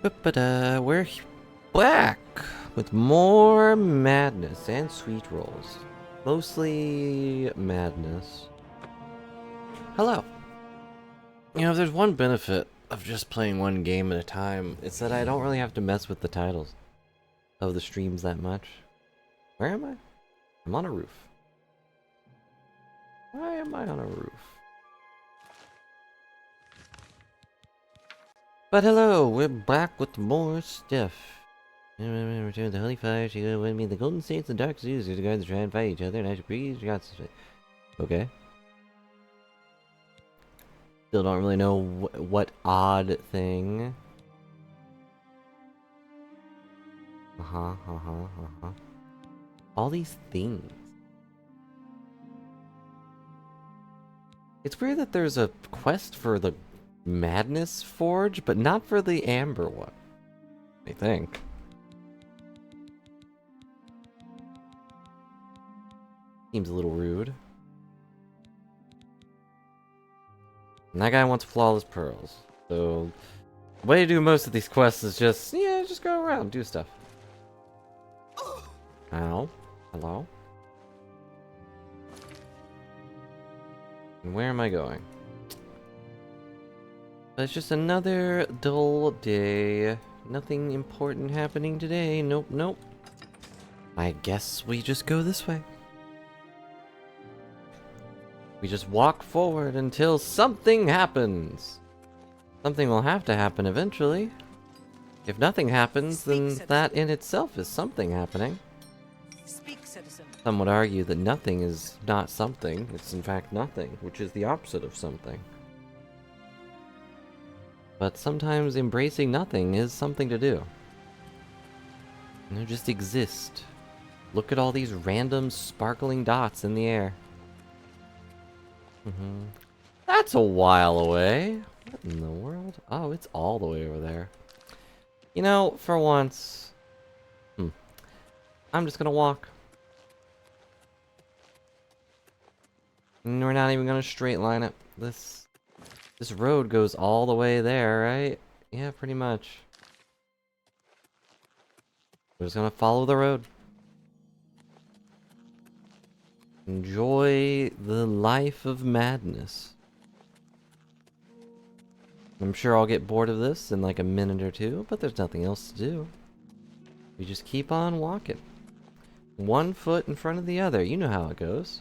We're back with more madness and sweet rolls. Mostly madness. Hello. You know, if there's one benefit of just playing one game at a time, it's that I don't really have to mess with the titles of the streams that much. Where am I? I'm on a roof. Why am I on a roof? But hello, we're back with more stuff. Return to the holy fire, she go with me. The golden states and dark zoos are going to try and fight each other, and I should breathe. Okay. Still don't really know what odd thing. All these things. It's weird that there's a quest for the Madness Forge, but not for the Amber one, I think. Seems a little rude. And that guy wants flawless pearls. So, the way to do most of these quests is just, yeah, just go around, do stuff. Ow. Hello? And where am I going? But it's just another dull day. Nothing important happening today. Nope, nope. I guess we just go this way. We just walk forward until something happens. Something will have to happen eventually. If nothing happens, then that in itself is something happening. Speak, citizen. Some would argue that nothing is not something. It's in fact nothing, which is the opposite of something. But sometimes embracing nothing is something to do. You know, just exist. Look at all these random sparkling dots in the air. That's a while away. What in the world? Oh, it's all the way over there. You know, for once... I'm just gonna walk. And we're not even gonna straight line it. This road goes all the way there, right? Yeah, pretty much. We're just gonna follow the road. Enjoy the life of madness. I'm sure I'll get bored of this in like a minute or two, but there's nothing else to do. We just keep on walking. One foot in front of the other. You know how it goes.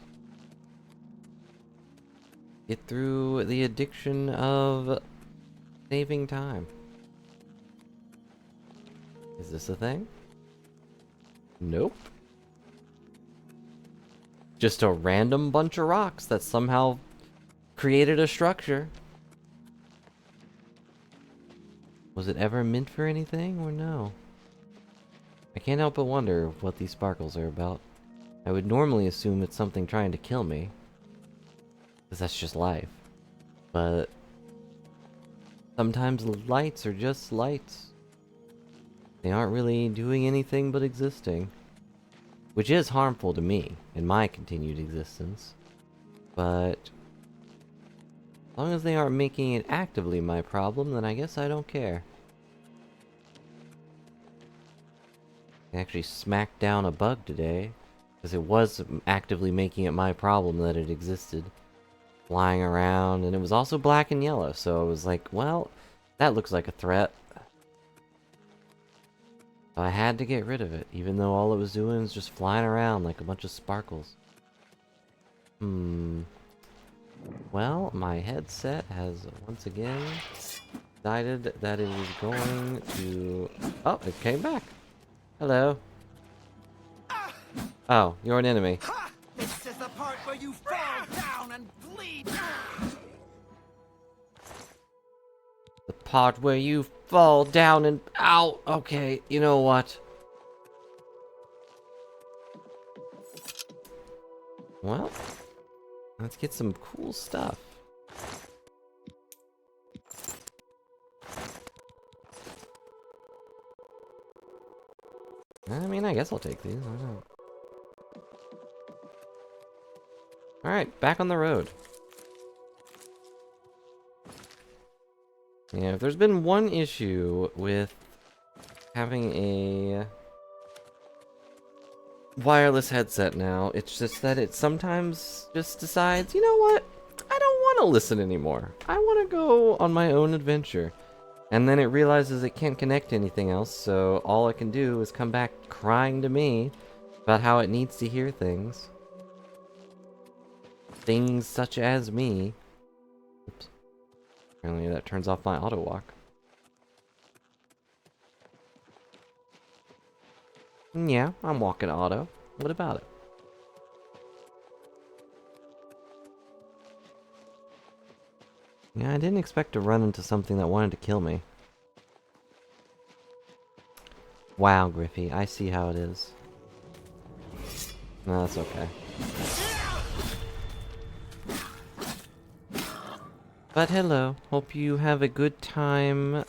Get through the addiction of saving time. Is this a thing? Nope. Just a random bunch of rocks that somehow created a structure. Was it ever meant for anything or no? I can't help but wonder what these sparkles are about. I would normally assume it's something trying to kill me. Because that's just life. But sometimes lights are just lights. They aren't really doing anything but existing. Which is harmful to me in my continued existence. But as long as they aren't making it actively my problem, then I guess I don't care. I actually smacked down a bug today. Because it was actively making it my problem that it existed. Flying around, and it was also black and yellow, so I was like, well, that looks like a threat. So I had to get rid of it, even though all it was doing was just flying around like a bunch of sparkles. Well, my headset has once again decided that it is going to... Oh, it came back. Hello. Oh, you're an enemy. This is the part where you fall down and bleed. The part where you fall down and... Ow! Okay, you know what? Well, let's get some cool stuff. I mean, I guess I'll take these. I don't know. Alright, back on the road. Yeah, if there's been one issue with having a wireless headset now. It's just that it sometimes just decides, you know what? I don't want to listen anymore. I want to go on my own adventure. And then it realizes it can't connect to anything else, so all it can do is come back crying to me about how it needs to hear things. Things such as me. Oops. Apparently that turns off my auto walk. Yeah, I'm walking auto. What about it? Yeah, I didn't expect to run into something that wanted to kill me. Wow, Griffey, I see how it is. No, that's okay. But hello, hope you have a good time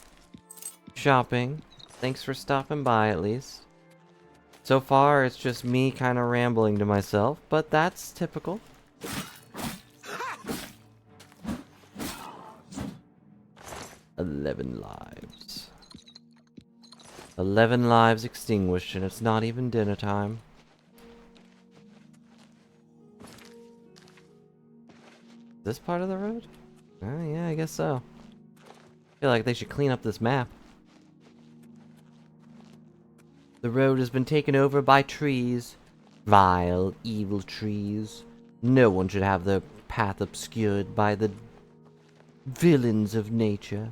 shopping. Thanks for stopping by at least. So far, it's just me kind of rambling to myself, but that's typical. 11 lives. 11 lives extinguished, and it's not even dinner time. This part of the road? Yeah, I guess so. I feel like they should clean up this map. The road has been taken over by trees. Vile, evil trees. No one should have their path obscured by the villains of nature.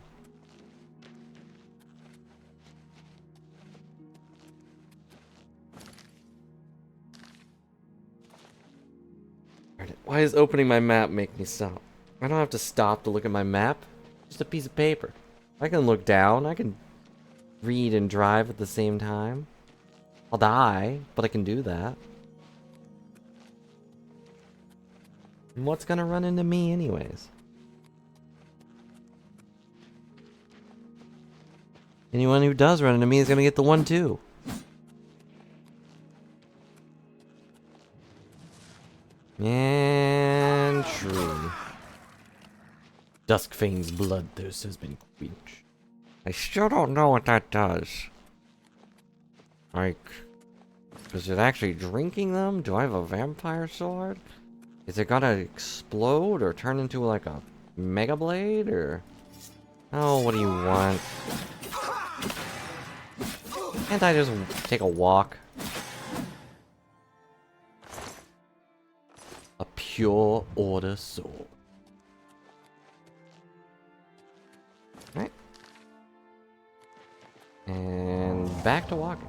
Why does opening my map make me stop? I don't have to stop to look at my map. Just a piece of paper. I can look down. I can read and drive at the same time. I'll die, but I can do that. And what's gonna run into me anyways? Anyone who does run into me is gonna get the 1-2. And true. Duskfane's bloodthirst has been quenched. I still don't know what that does. Like, is it actually drinking them? Do I have a vampire sword? Is it gonna explode or turn into like a mega blade or? Oh, what do you want? Can't I just take a walk? A pure order sword. Right. And back to walking.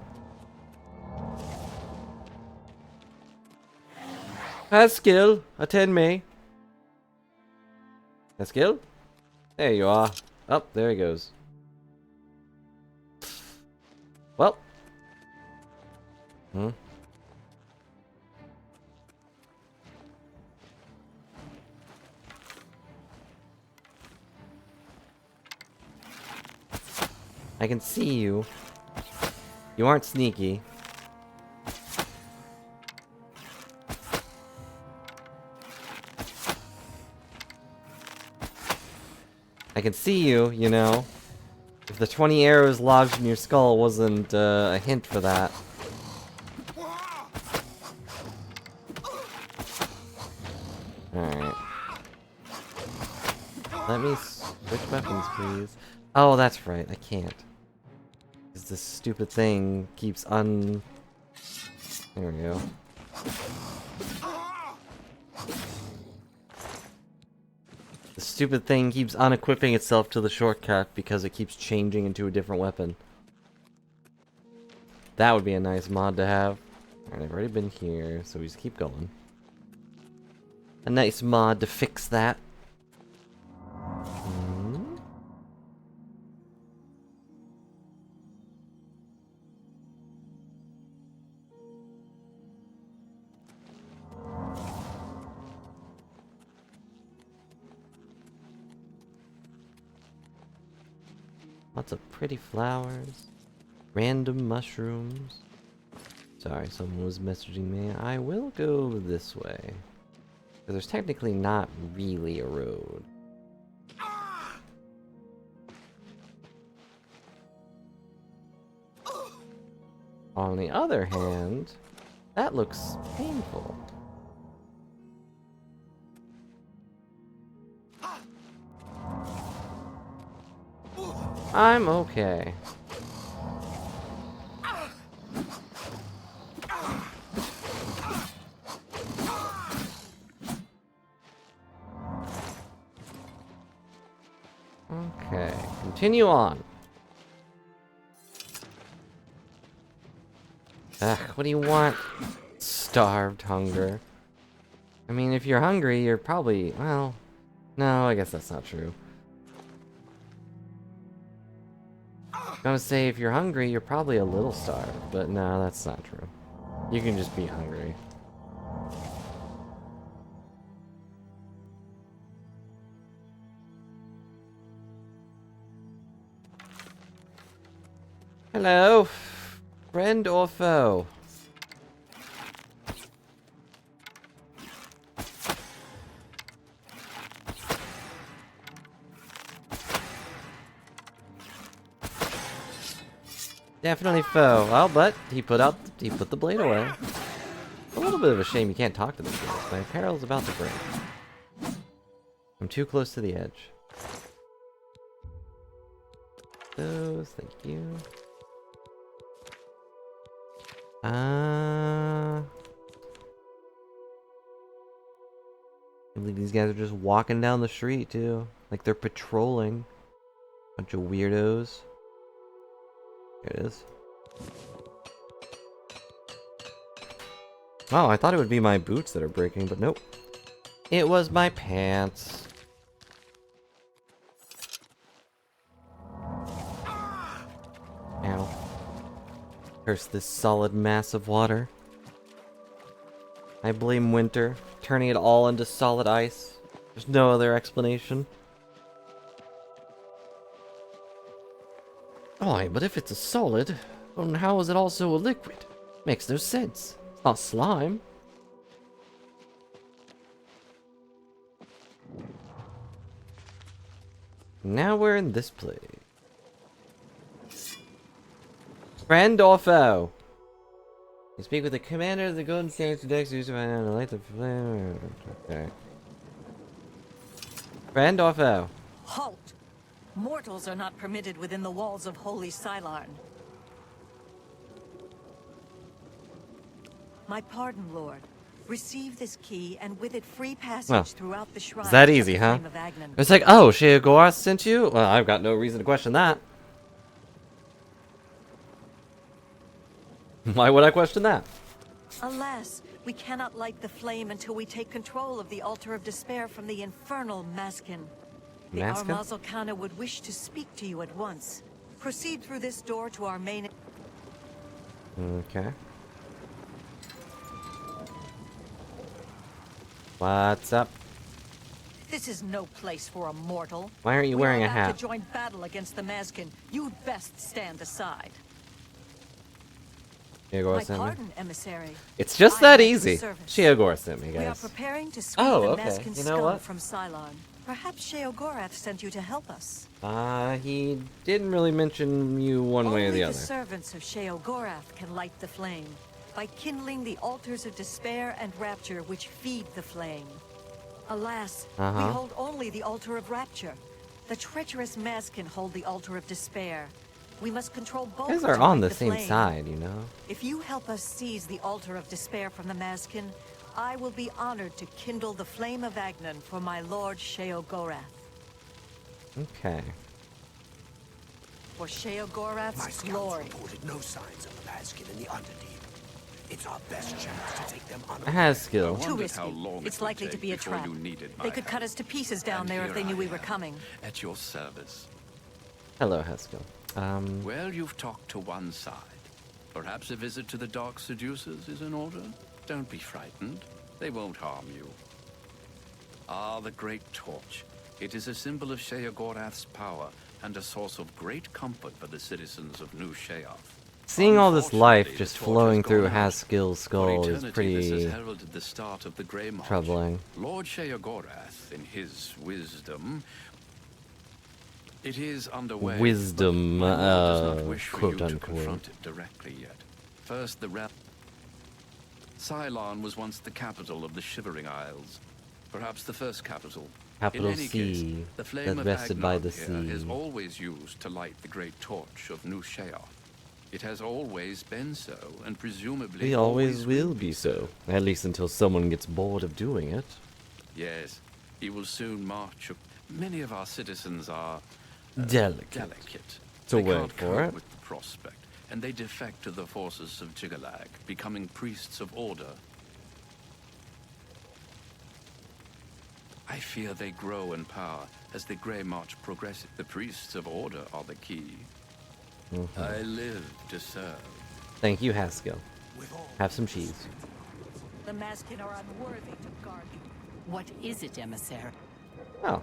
Skill, attend me. Skill? There you are. Oh, there he goes. Well. I can see you. You aren't sneaky. I can see you, you know. If the 20 arrows lodged in your skull wasn't a hint for that. Alright. Let me switch weapons, please. Oh, that's right, I can't. Because this stupid thing keeps There we go. The stupid thing keeps unequipping itself to the shortcut because it keeps changing into a different weapon. That would be a nice mod to have. Alright, I've already been here, so we just keep going. A nice mod to fix that. Lots of pretty flowers. Random mushrooms. Sorry, someone was messaging me. I will go this way. Because there's technically not really a road. On the other hand, that looks painful. I'm okay. Okay, continue on. Ugh, what do you want? Starved hunger. I mean, if you're hungry, you're probably, well, no, I guess that's not true. I was gonna say, if you're hungry, you're probably a little starved, but no, that's not true. You can just be hungry. Hello, friend or foe? Definitely foe. Well, but he put the blade away. A little bit of a shame you can't talk to this guy. My apparel's about to break. I'm too close to the edge. Those, thank you. I believe these guys are just walking down the street too, like they're patrolling. Bunch of weirdos. There it is. Oh, I thought it would be my boots that are breaking, but nope. It was my pants. Ow. Curse this solid mass of water. I blame winter, turning it all into solid ice. There's no other explanation. Oh, but if it's a solid, then how is it also a liquid? Makes no sense. It's not slime. Now we're in this place. Friend or foe? You speak with the commander of the Golden Saints Dex to find out the light of flame. Okay. Friend or foe? Halt! Mortals are not permitted within the walls of Holy Silarn. My pardon, Lord. Receive this key, and with it free passage Well, throughout the shrine. Is that easy, huh? It's like, oh, Sheogorath sent you? Well, I've got no reason to question that. Why would I question that? Alas, we cannot light the flame until we take control of the Altar of Despair from the infernal Maskin. The Maskin? Armazalkana would wish to speak to you at once. Proceed through this door to our main... Okay. What's up? This is no place for a mortal. Why aren't you wearing a We are about hat? to join battle against the Maskin. You'd best stand aside. Sheogorath My sent me. pardon, emissary. It's just I that am at easy. your service. Sheogorath sent me, We are guys. preparing to sweep Oh, the okay. Maskin You know scum what? from Cylon. Perhaps Sheogorath sent you to help us. He didn't really mention you one way or the Only other. the servants of Sheogorath can light the flame, by kindling the altars of despair and rapture which feed the flame. Alas, we hold only the altar of rapture. The treacherous Maskin hold the altar of despair. We must control both. You guys to are on light the same flame. side, you know? If you help us seize the altar of despair from the Maskin, I will be honored to kindle the flame of Agnan for my lord Sheogorath. Okay. For My Sheogorath's scouts glory. reported no signs of the Maskin in the Underdeep. It's our best chance to take them on. It has skill. Too risky. It's likely to be a trap. They could cut us to pieces down there if they knew we were coming. At your service. Hello, Haskell. Well, you've talked to one side. Perhaps a visit to the Dark Seducers is in order? Don't be frightened. They won't harm you. Ah, the Great Torch. It is a symbol of Sheogorath's power and a source of great comfort for the citizens of New Sheoth. Seeing all this life Unfortunately, just the torch flowing has through gone out. Haskell's For skull is eternity, this pretty has heralded the start of the Grey March. troubling. Lord Sheogorath, in his wisdom, it is underway. Wisdom, but my lord does not wish for quote you to unquote. confront it directly yet. First, the realm. Ceylon was once the capital of the Shivering Isles. Perhaps the first capital. Capital In any case, C the flame that of rested by Agnon the here is sea. always used to light the great torch of New Sheoth. It has always been so, and presumably We always will be so. At least until someone gets bored of doing it. Yes, he will soon march. Many of our citizens are Delicate. So They wait can't for cope it. with the prospect, and they defect to the forces of Jigalag, becoming priests of order. I fear they grow in power as the Grey March progresses. The priests of order are the key. I live to serve. Thank you, Haskell. With all Have some cheese. The Mazkin are unworthy to guard you. What is it, emissary? Oh.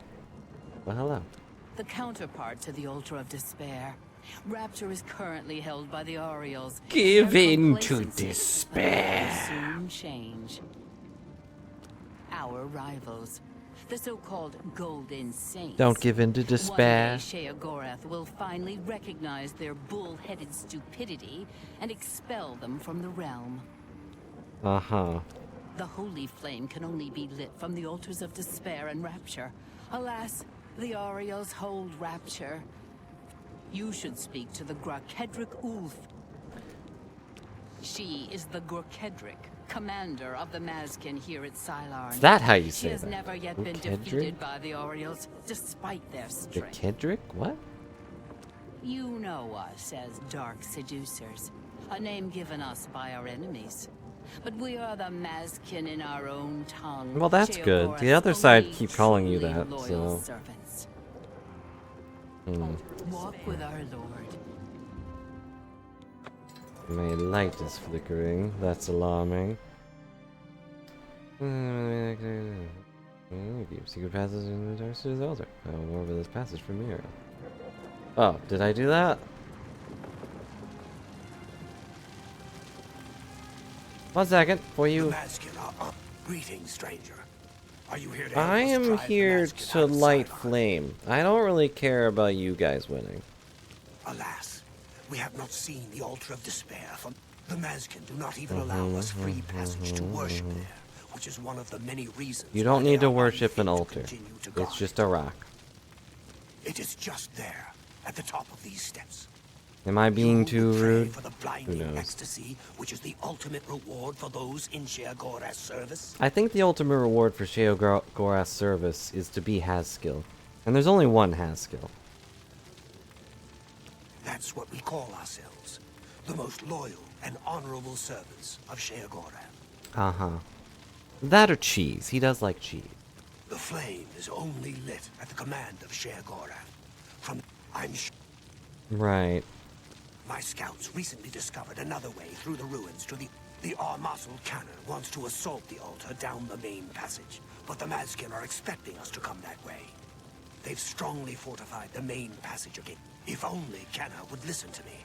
Well, hello. The counterpart to the Altar of Despair. Rapture is currently held by the Orioles. Give Their in to complacency despair. will soon change. Our rivals, the so-called Golden Saints. Don't give in to despair. One day, Sheogorath will finally recognize their bull-headed stupidity and expel them from the realm. Uh-huh. The holy flame can only be lit from the altars of despair and rapture. Alas, the Orioles hold rapture. You should speak to the Gorkedric Ulf. She is the Gorkedric, commander of the Mazkin here at Sylarn. Is that how you She say has that? never yet been Gorkedric? defeated by the Orioles, despite their The strength. Kedrick? What? You know us as Dark Seducers, a name given us by our enemies. But we are the Mazkin in our own tongue. Well, that's good. The Sheogorath's other side only keep calling you truly that, loyal so... servants. Hmm. Walk with our Lord. My light is flickering. That's alarming. Secret passages in the dark city's altar. I will more over this passage from here. Oh, did I do that? One second, for the you. Mazkin are up. Greetings, stranger. Are you here to I help us am drive the here Mazkin to out of light Sylar? flame. I don't really care about you guys winning. Alas, we have not seen the Altar of Despair from... The Mazkin do not even allow us free passage to worship there, which is one of the many reasons You don't why need they to are worship an unfit to altar. continue to guard It's just a rock. it is just there, at the top of these steps. Am I being You too would pray rude? for the blinding knows? ecstasy, which is the ultimate reward for those in Sheogorath's service? I think the ultimate reward for Sheogorath's service is to be Haskill. And there's only one Haskill. That's what we call ourselves, the most loyal and honorable servants of Sheogorath. Uh-huh. That or cheese. He does like cheese. The flame is only lit at the command of Sheogorath. From Right. my scouts recently discovered another way through the ruins to the Armasul cannon wants to assault the altar down the main passage, but the Mazkin are expecting us to come that way. They've strongly fortified the main passage again. If only Kenna would listen to me.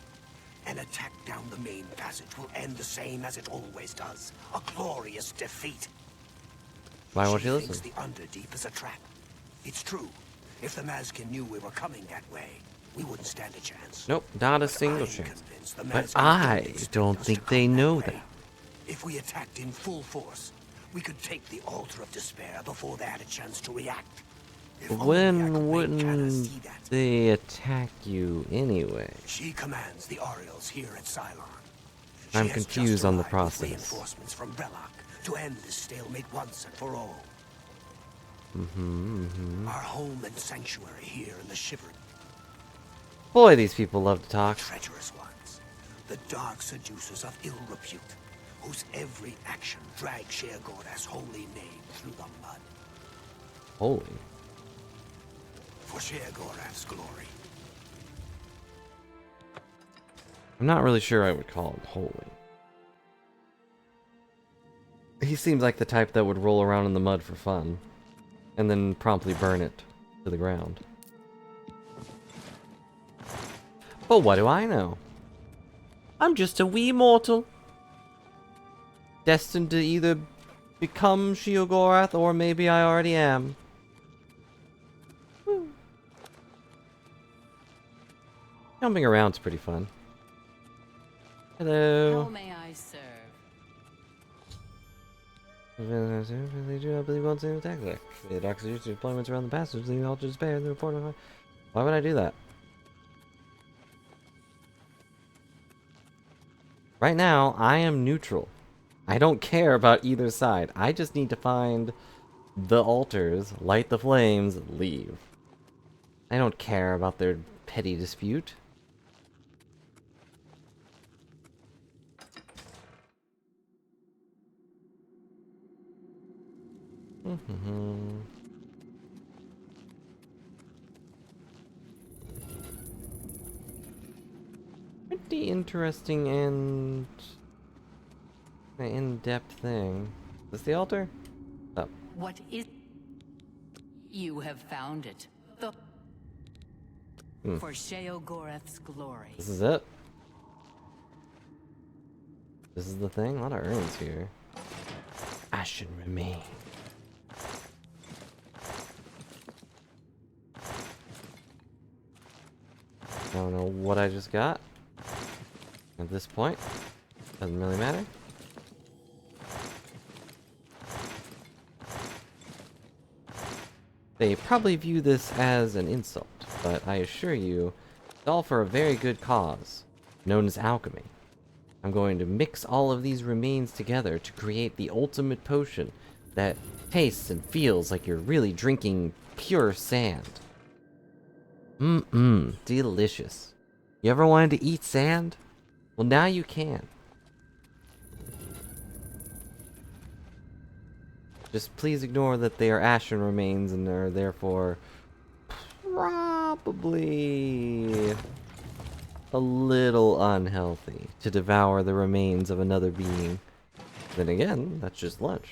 An attack down the main passage will end the same as it always does. A glorious defeat. Why won't She you thinks listen? the Underdeep is a trap. It's true. If the Mazkin knew we were coming that way, we wouldn't stand a chance. Nope, not a But single I'm chance. convinced the But Mazkin I expect don't us to think come they know way. that. If we attacked in full force, we could take the Altar of Despair before they had a chance to react. If only I could When make Kenna wouldn't see that. they attack you anyway? She commands the Orioles here at Sylarn. She I'm has confused just on the arrived with process. Reinforcements from Relok to end this stalemate once and for all. Our home and sanctuary here in the Shivering, Boy, these people love to talk. treacherous ones, the dark seducers of ill repute, whose every action drags Sheogorath's holy name through the mud. Holy. For Sheogorath's glory. I'm not really sure I would call him holy. He seems like the type that would roll around in the mud for fun, and then promptly burn it to the ground. But what do I know? I'm just a wee mortal, destined to either become Sheogorath, or maybe I already am. Jumping around's pretty fun. Hello. How may I serve? They do not believe wants to attack there. The doctors use deployments around the passage, leaving all to despair. The report of why would I do that? Right now, I am neutral. I don't care about either side. I just need to find the altars, light the flames, leave. I don't care about their petty dispute. Pretty interesting and in-depth thing. Is this the altar? Oh. What is... You have found it. For Sheogorath's glory. This is it? This is the thing? A lot of urns here. Ashen remain. I don't know what I just got. At this point, doesn't really matter. They probably view this as an insult, but I assure you, it's all for a very good cause, known as alchemy. I'm going to mix all of these remains together to create the ultimate potion that tastes and feels like you're really drinking pure sand. Delicious. You ever wanted to eat sand? Well, now you can. Just please ignore that they are ashen remains and are therefore probably a little unhealthy to devour the remains of another being. Then again, that's just lunch.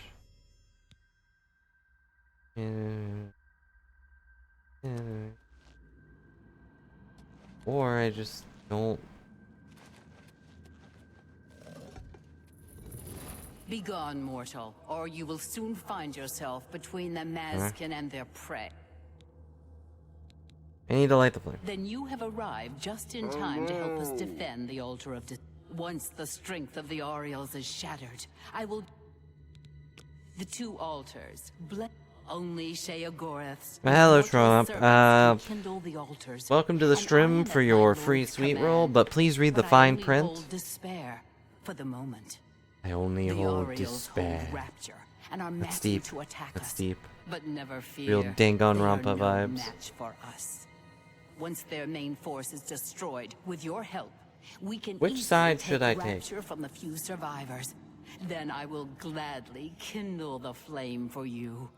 Or I just don't. Begone, mortal, or you will soon find yourself between the Mazkin and their prey. I need to light the flame. Then you have arrived just in time to help us defend the altar of... Once the strength of the Aureals is shattered, I will... The two altars, only Sheogorath's... Hello, Trump. Kindle the altars, welcome to the stream for your free sweet roll, but please read the fine print. Hold despair for the moment. I only The hold Aureals despair. hold rapture and are That's matching deep. to attack That's us. deep. But never fear. Real Danganronpa they are no vibes. match for us. Once their main force is destroyed, with your help, we can Which easily side should I take? rapture from the few survivors. Then I will gladly kindle the flame for you.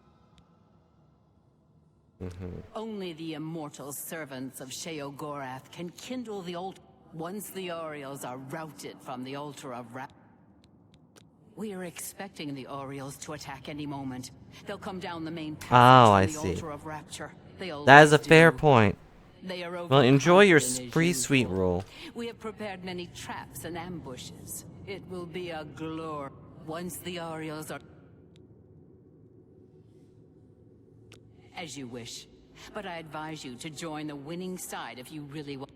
Only the immortal servants of Sheogorath can kindle the altar. Once the Aureals are routed from the altar of rapture. We are expecting the Aureals to attack any moment. They'll come down the main passage I from the see. altar of rapture. They That is a always fair do. point. They are Well, enjoy your overconfident as free usual. sweet roll. We have prepared many traps and ambushes. It will be a glory once the Aureals are... As you wish. But I advise you to join the winning side if you really want.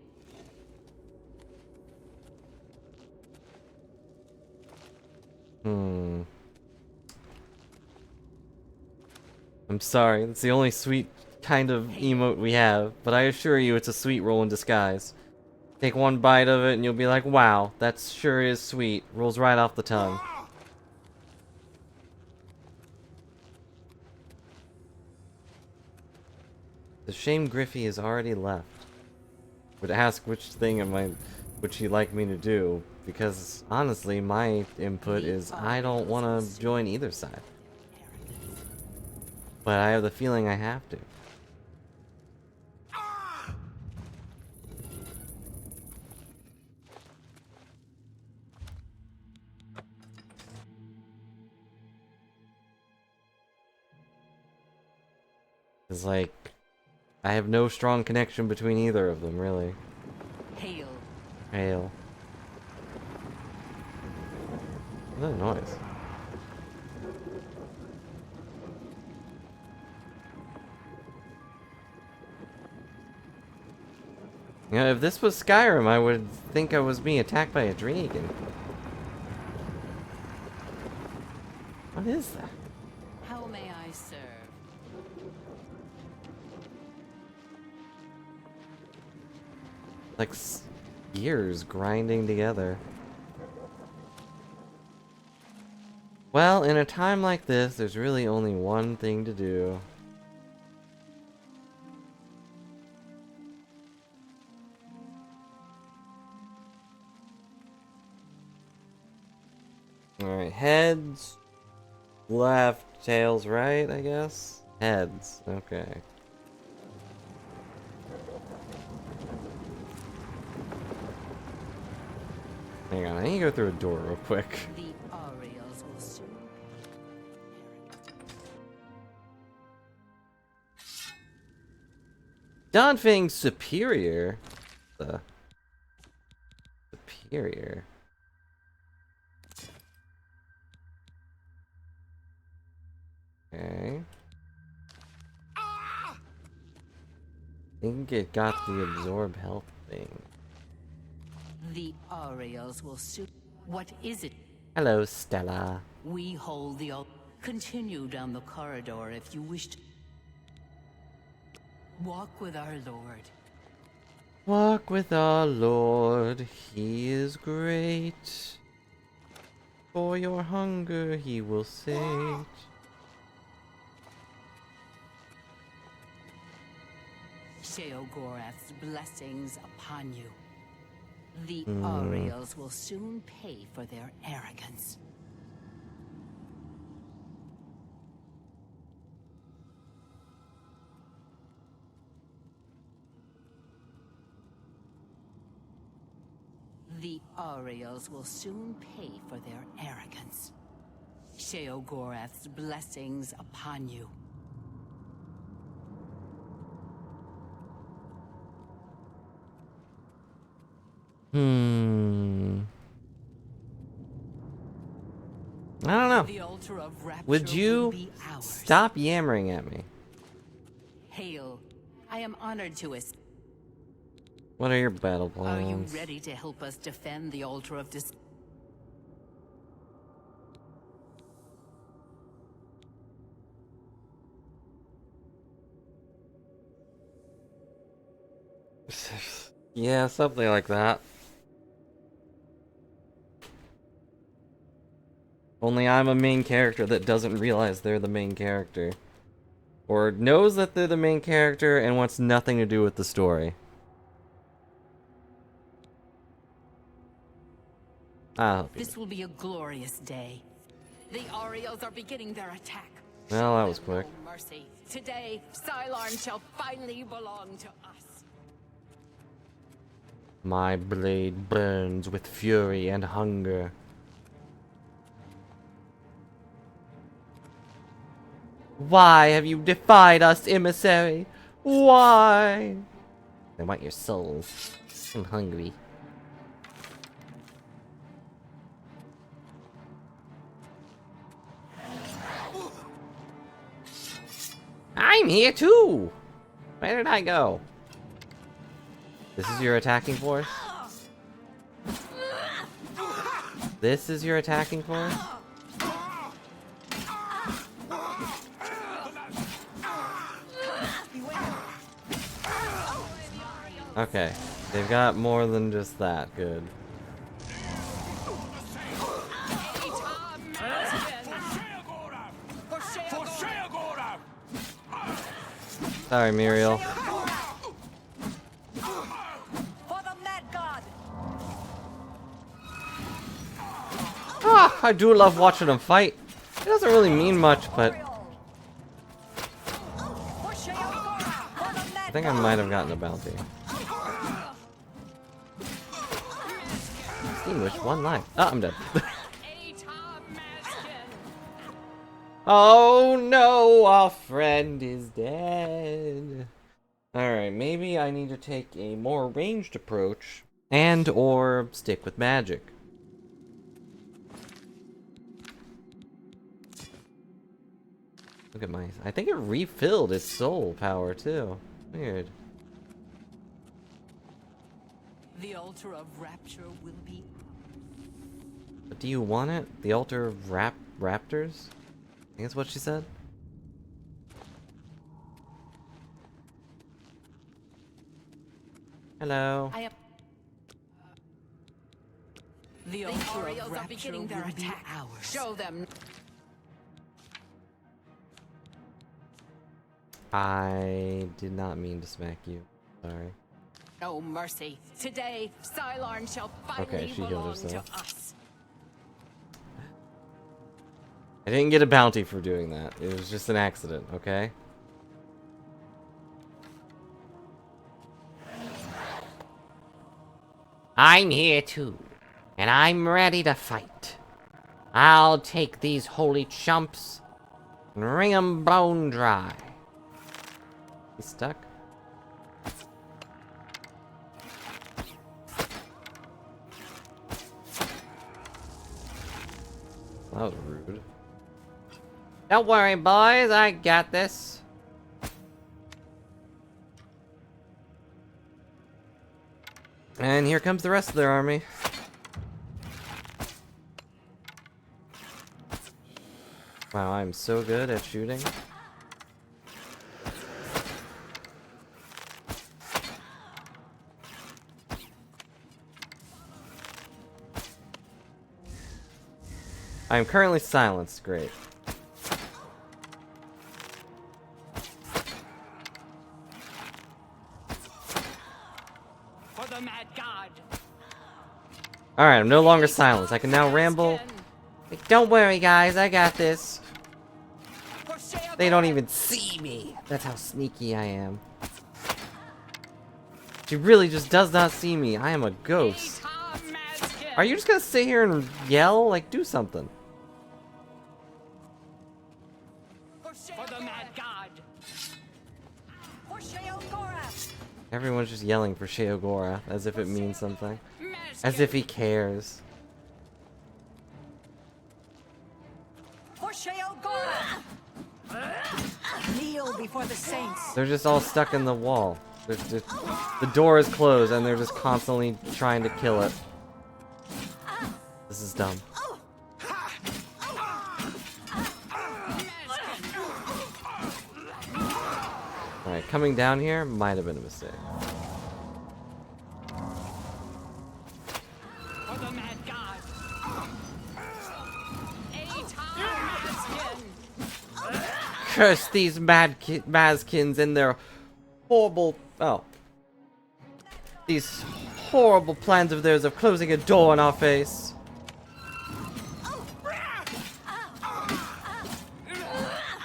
I'm sorry, that's the only sweet kind of emote we have, but I assure you it's a sweet roll in disguise. Take one bite of it and you'll be like, wow, that sure is sweet. Rolls right off the tongue. The shame Griffey has already left. Would ask which thing would she like me to do, because honestly, my input is I don't want to join either side. But I have the feeling I have to. It's like, I have no strong connection between either of them, really. Hail. Hail. What's that noise? You know, if this was Skyrim, I would think I was being attacked by a dragon. What is that? How may I serve? Like gears grinding together. Well, in a time like this, there's really only one thing to do. Alright, heads, left, tails, right, I guess? Heads, okay. Hang on, I need to go through a door real quick. The Orioles will soon. Donfing's superior. The superior. Okay. I think it got the absorb health thing. The Orioles will soon. What is it? Hello, Stella. We hold the. Continue down the corridor if you wish to. Walk with our Lord. Walk with our Lord, He is great. For your hunger He will sate. Sheogorath's blessings upon you. The Orioles will soon pay for their arrogance. The Orioles will soon pay for their arrogance. Sheogorath's blessings upon you. I don't know. The altar of rapture Would will you be ours. stop yammering at me? Hail. I am honored to us. What are your battle Are you plans? ready to help us defend the altar of dis- Yeah, something like that. Only I'm a main character that doesn't realize they're the main character. Or knows that they're the main character and wants nothing to do with the story. This will be a glorious day. The Orioles are beginning their attack. Well, that Show was them quick. no mercy. Today, Cylon shall finally belong to us. My blade burns with fury and hunger. Why have you defied us, emissary? Why? I want your souls. I'm hungry. I'm here too! Where did I go? This is your attacking force? This is your attacking force? Okay, they've got more than just that. Good. Sorry, Muriel. For the Mad God. Ah, I do love watching them fight. It doesn't really mean much, but For Sheogorath. For the Mad I think I might have gotten a bounty. Extinguish one life. Oh, I'm dead. Oh no, our friend is dead. Alright, maybe I need to take a more ranged approach and or stick with magic. Look at my... I think it refilled its soul power too. Weird. altar of rapture will be. But do you want it? The altar of raptors? I think that's what she said. Hello. The Orioles are beginning their attack. Show them. I did not mean to smack you. Sorry. No mercy. Today, Cylon shall finally Okay, she healed belong to herself. us. I didn't get a bounty for doing that. It was just an accident, okay? I'm here too, and I'm ready to fight. I'll take these holy chumps and wring 'em bone dry. He's stuck? That was rude. Don't worry, boys. I got this. And here comes the rest of their army. Wow, I'm so good at shooting. I am currently silenced. Great. For the mad god. Alright, I'm no longer silenced. I can now ramble. Like, don't worry, guys. I got this. They don't even see me. That's how sneaky I am. She really just does not see me. I am a ghost. Are you just gonna sit here and yell? Like, do something. For the mad god. For Sheogorath! Everyone's just yelling for Sheogorath as if it means something. As if he cares. For Sheogorath! Kneel before the saints. They're just all stuck in the wall. The door is closed and they're just constantly trying to kill it. This is dumb. Alright, coming down here might have been a mistake. For the mad god. Curse these Mazkins and their horrible... Oh. These horrible plans of theirs of closing a door in our face.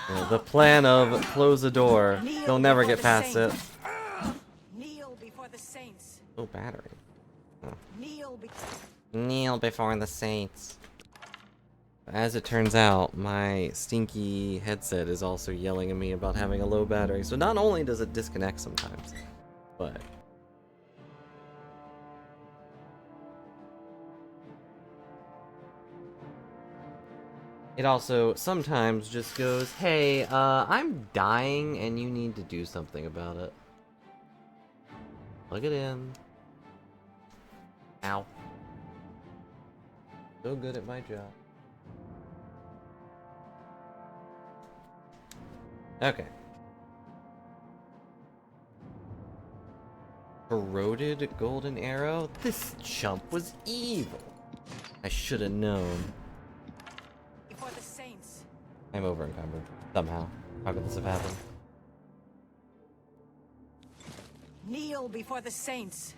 Yeah, the plan of close the door. They'll never get past it. Kneel before the saints. Oh, battery. Kneel Kneel before the saints. As it turns out, my stinky headset is also yelling at me about having a low battery. So not only does it disconnect sometimes, but... it also sometimes just goes, hey, I'm dying and you need to do something about it. Plug it in. Ow. So good at my job. Okay. Corroded golden arrow? This chump was evil. I should have known. before the saints. I'm over encumbered. Somehow. How could this have happened? Kneel before the saints.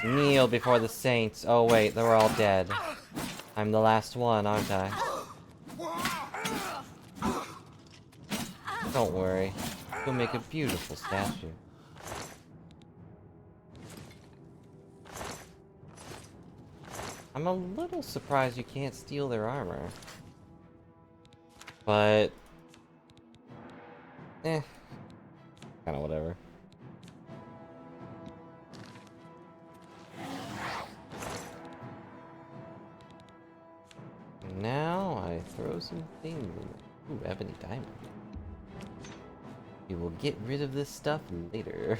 Kneel before the saints. Oh wait, they're all dead. I'm the last one, aren't I? Don't worry. You'll make a beautiful statue. I'm a little surprised you can't steal their armor. But... kinda whatever. Now I throw some things in there. Ooh, ebony diamond. We will get rid of this stuff later.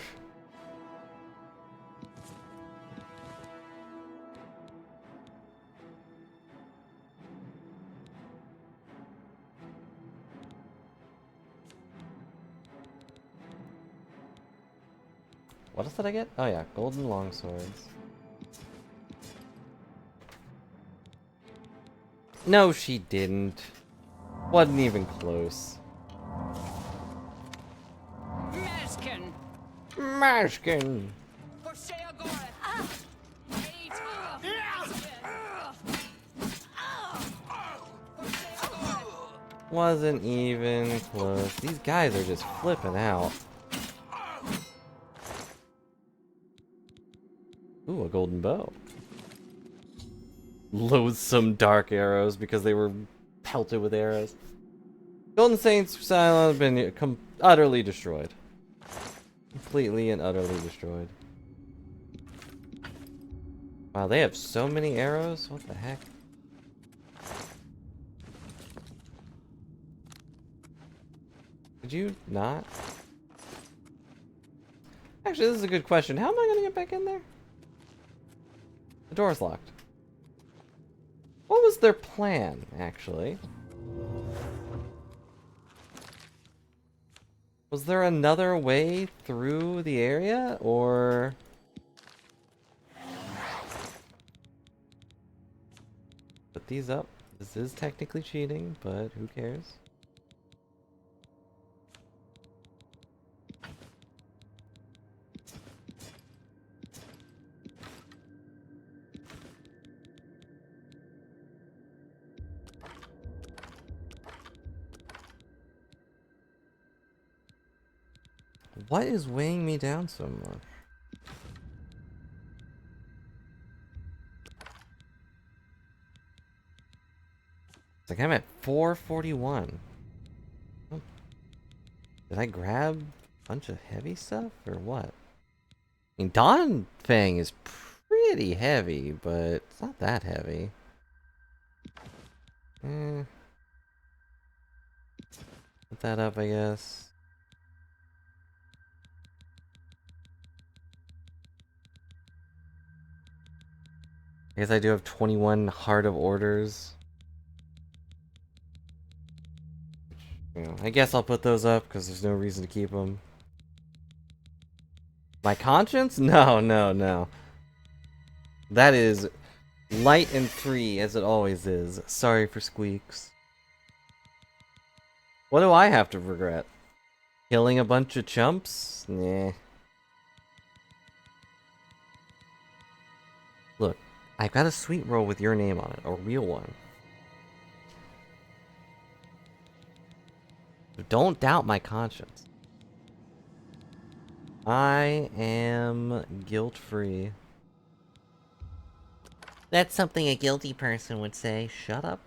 What else did I get? Oh yeah, golden longswords. No, she didn't. Wasn't even close. Maskin! Mashkin! For Sheogorath! Wasn't even close. These guys are just flipping out. Ooh, a golden bow. Loathsome dark arrows because they were pelted with arrows. Golden Saints Cylon have been utterly destroyed. Completely and utterly destroyed. Wow, they have so many arrows? What the heck? Could you not? Actually, this is a good question. How am I going to get back in there? The door's locked. What was their plan, actually? Was there another way through the area, or... Put these up. This is technically cheating, but who cares? What is weighing me down so much? It's like I'm at 441. Oh. Did I grab a bunch of heavy stuff or what? I mean, Dawn Fang is pretty heavy, but it's not that heavy. Put that up, I guess. I guess I do have 21 Heart of Orders. You know, I guess I'll put those up because there's no reason to keep them. My conscience? No, no, no. That is light and free as it always is. Sorry for squeaks. What do I have to regret? Killing a bunch of chumps? Nah. Look, I've got a sweet roll with your name on it, a real one. So don't doubt my conscience. I am guilt-free. That's something a guilty person would say. Shut up.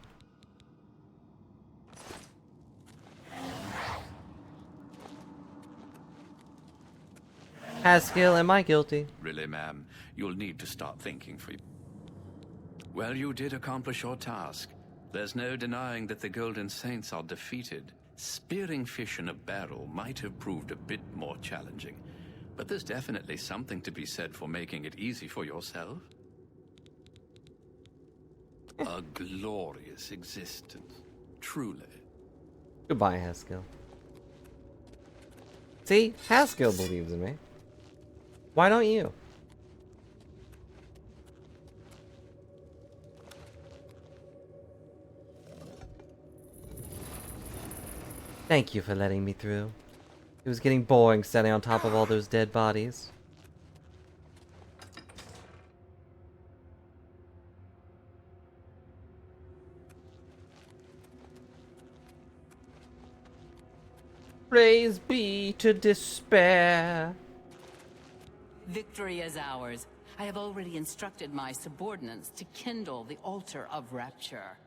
Haskell, am I guilty? Really, ma'am, you'll need to start thinking for you. Well, you did accomplish your task. There's no denying that the Golden Saints are defeated. Spearing fish in a barrel might have proved a bit more challenging, but there's definitely something to be said for making it easy for yourself. A glorious existence, truly. Goodbye, Haskell. See? Haskell believes in me. Why don't you? Thank you for letting me through. It was getting boring standing on top of all those dead bodies. Praise be to despair. Victory is ours. I have already instructed my subordinates to kindle the altar of rapture.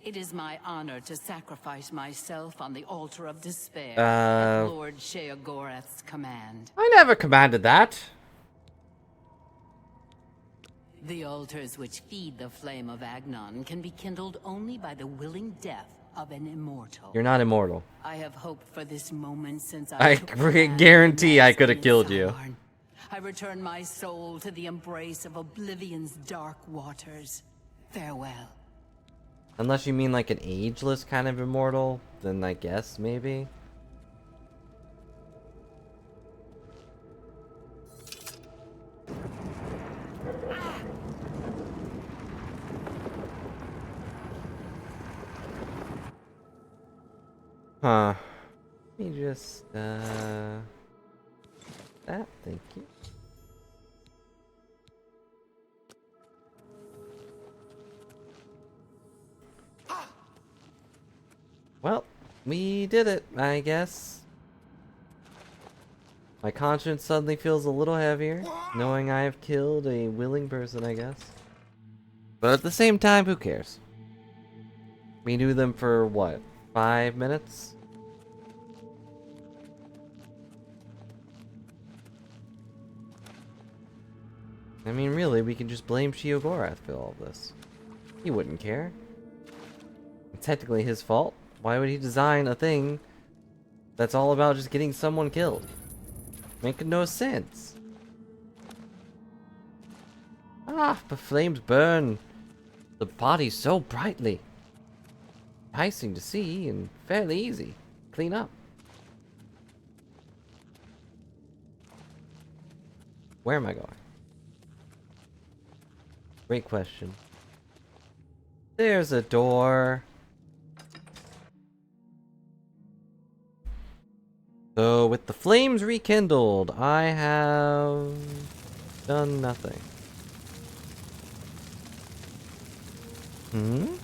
It is my honor to sacrifice myself on the altar of despair at Lord Sheogorath's command. I never commanded that. The altars which feed the flame of Agnon can be kindled only by the willing death of an immortal. You're not immortal. I have hoped for this moment since I took command guarantee I could have in killed you. Sarn. I return my soul to the embrace of oblivion's dark waters. Farewell. Unless you mean like an ageless kind of immortal, then I guess maybe. Huh. Let me just, that, thank you. Well, we did it, I guess. My conscience suddenly feels a little heavier, knowing I have killed a willing person, I guess. But at the same time, who cares? We knew them for, what, 5 minutes? I mean, really, we can just blame Sheogorath for all of this. He wouldn't care. It's technically his fault. Why would he design a thing that's all about just getting someone killed? Making no sense. Ah, the flames burn the body so brightly. Enticing to see and fairly easy. Clean up. Where am I going? Great question. There's a door. So, with the flames rekindled, I have done nothing. Hmm?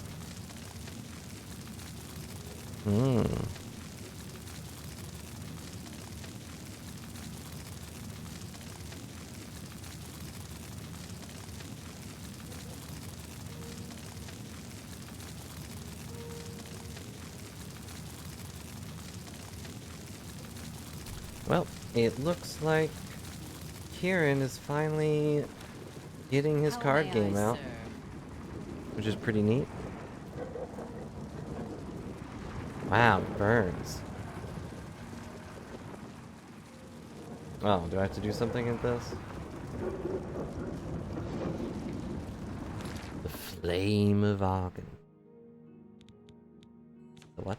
Well, it looks like Kieran is finally getting his card game out, which is pretty neat. Wow, it burns. Oh, do I have to do something at this? The Flame of Argon. The what?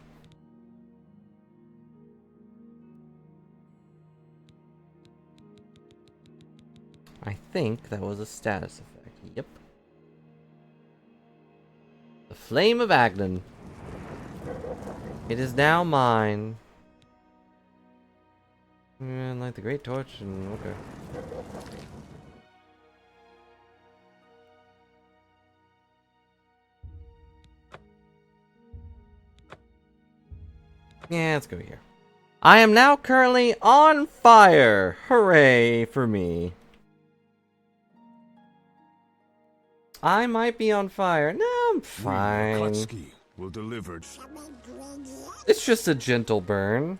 I think that was a status effect. Yep. The Flame of Agnon. It is now mine. And like the Great Torch and okay. Yeah, let's go here. I am now currently on fire. Hooray for me. I might be on fire. No, I'm fine. Will deliver. It's just a gentle burn.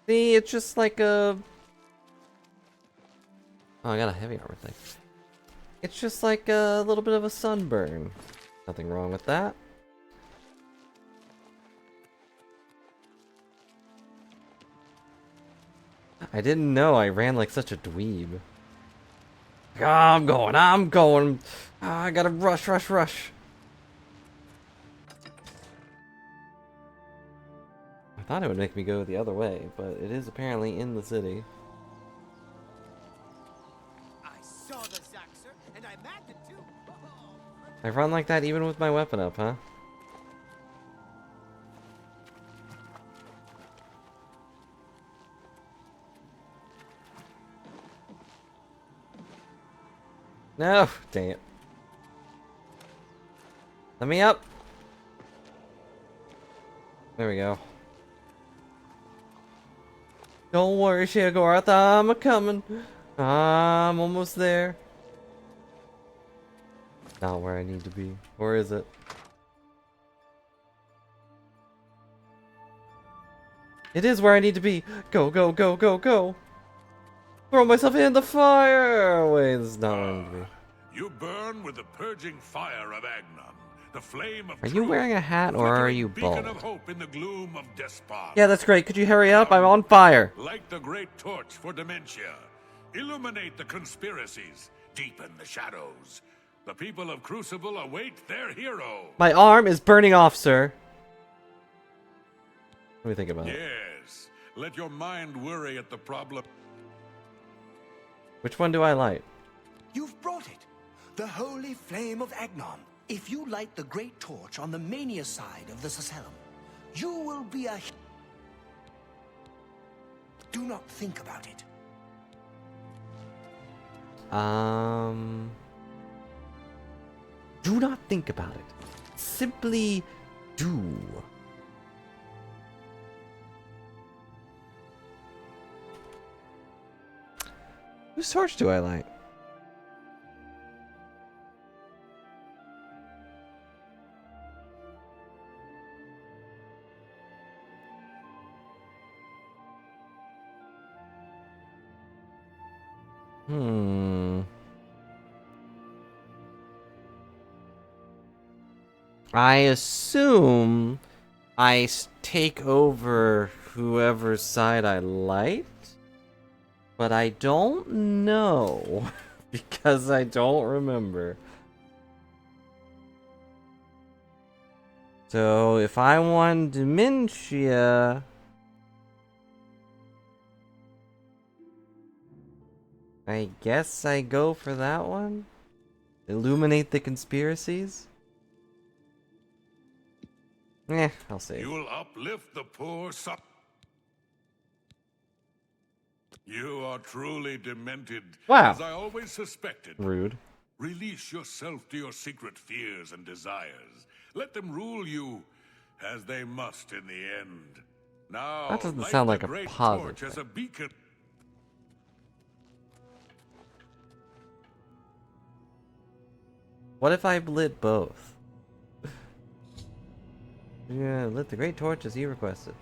See, it's just like a... Oh, I got a heavy armor thing. It's just like a little bit of a sunburn. Nothing wrong with that. I didn't know I ran like such a dweeb. Oh, I'm going. Oh, I gotta rush. I thought it would make me go the other way, but it is apparently in the city. I saw the Zaxxer, and I mapped it too. I run like that even with my weapon up, huh? No, dang it. Let me up. There we go. Don't worry, Sheogorath, I'm coming. I'm almost there. Not where I need to be. Where is it? It is where I need to be. Go. Throw myself in the fire. Wait, this is not where I need to be. You burn with the purging fire of Agnon, the flame of Are you wearing a hat or are you bald? Beacon of hope in the gloom of despot. Yeah, that's great. Could you hurry up? I'm on fire. Like the great torch for dementia. Illuminate the conspiracies. Deepen the shadows. The people of Crucible await their hero. My arm is burning off, sir. Let me think about it. Yes. Let your mind worry at the problem. Which one do I light? You've brought it. The holy flame of Agnon. If you light the great torch on the Mania side of the Sacellum, you will be a... Do not think about it. Do not think about it. Simply do. Whose torch do I light? I assume I take over whoever's side I light, but I don't know because I don't remember. So if I want dementia, I guess I go for that one. Illuminate the conspiracies. I'll see. You'll uplift the poor You are truly demented. Wow. As I always suspected. Rude. Release yourself to your secret fears and desires. Let them rule you, as they must in the end. Now, That doesn't light sound the like a great positive torch as a beacon. What if I lit both? Yeah, lit the great torch as he requested.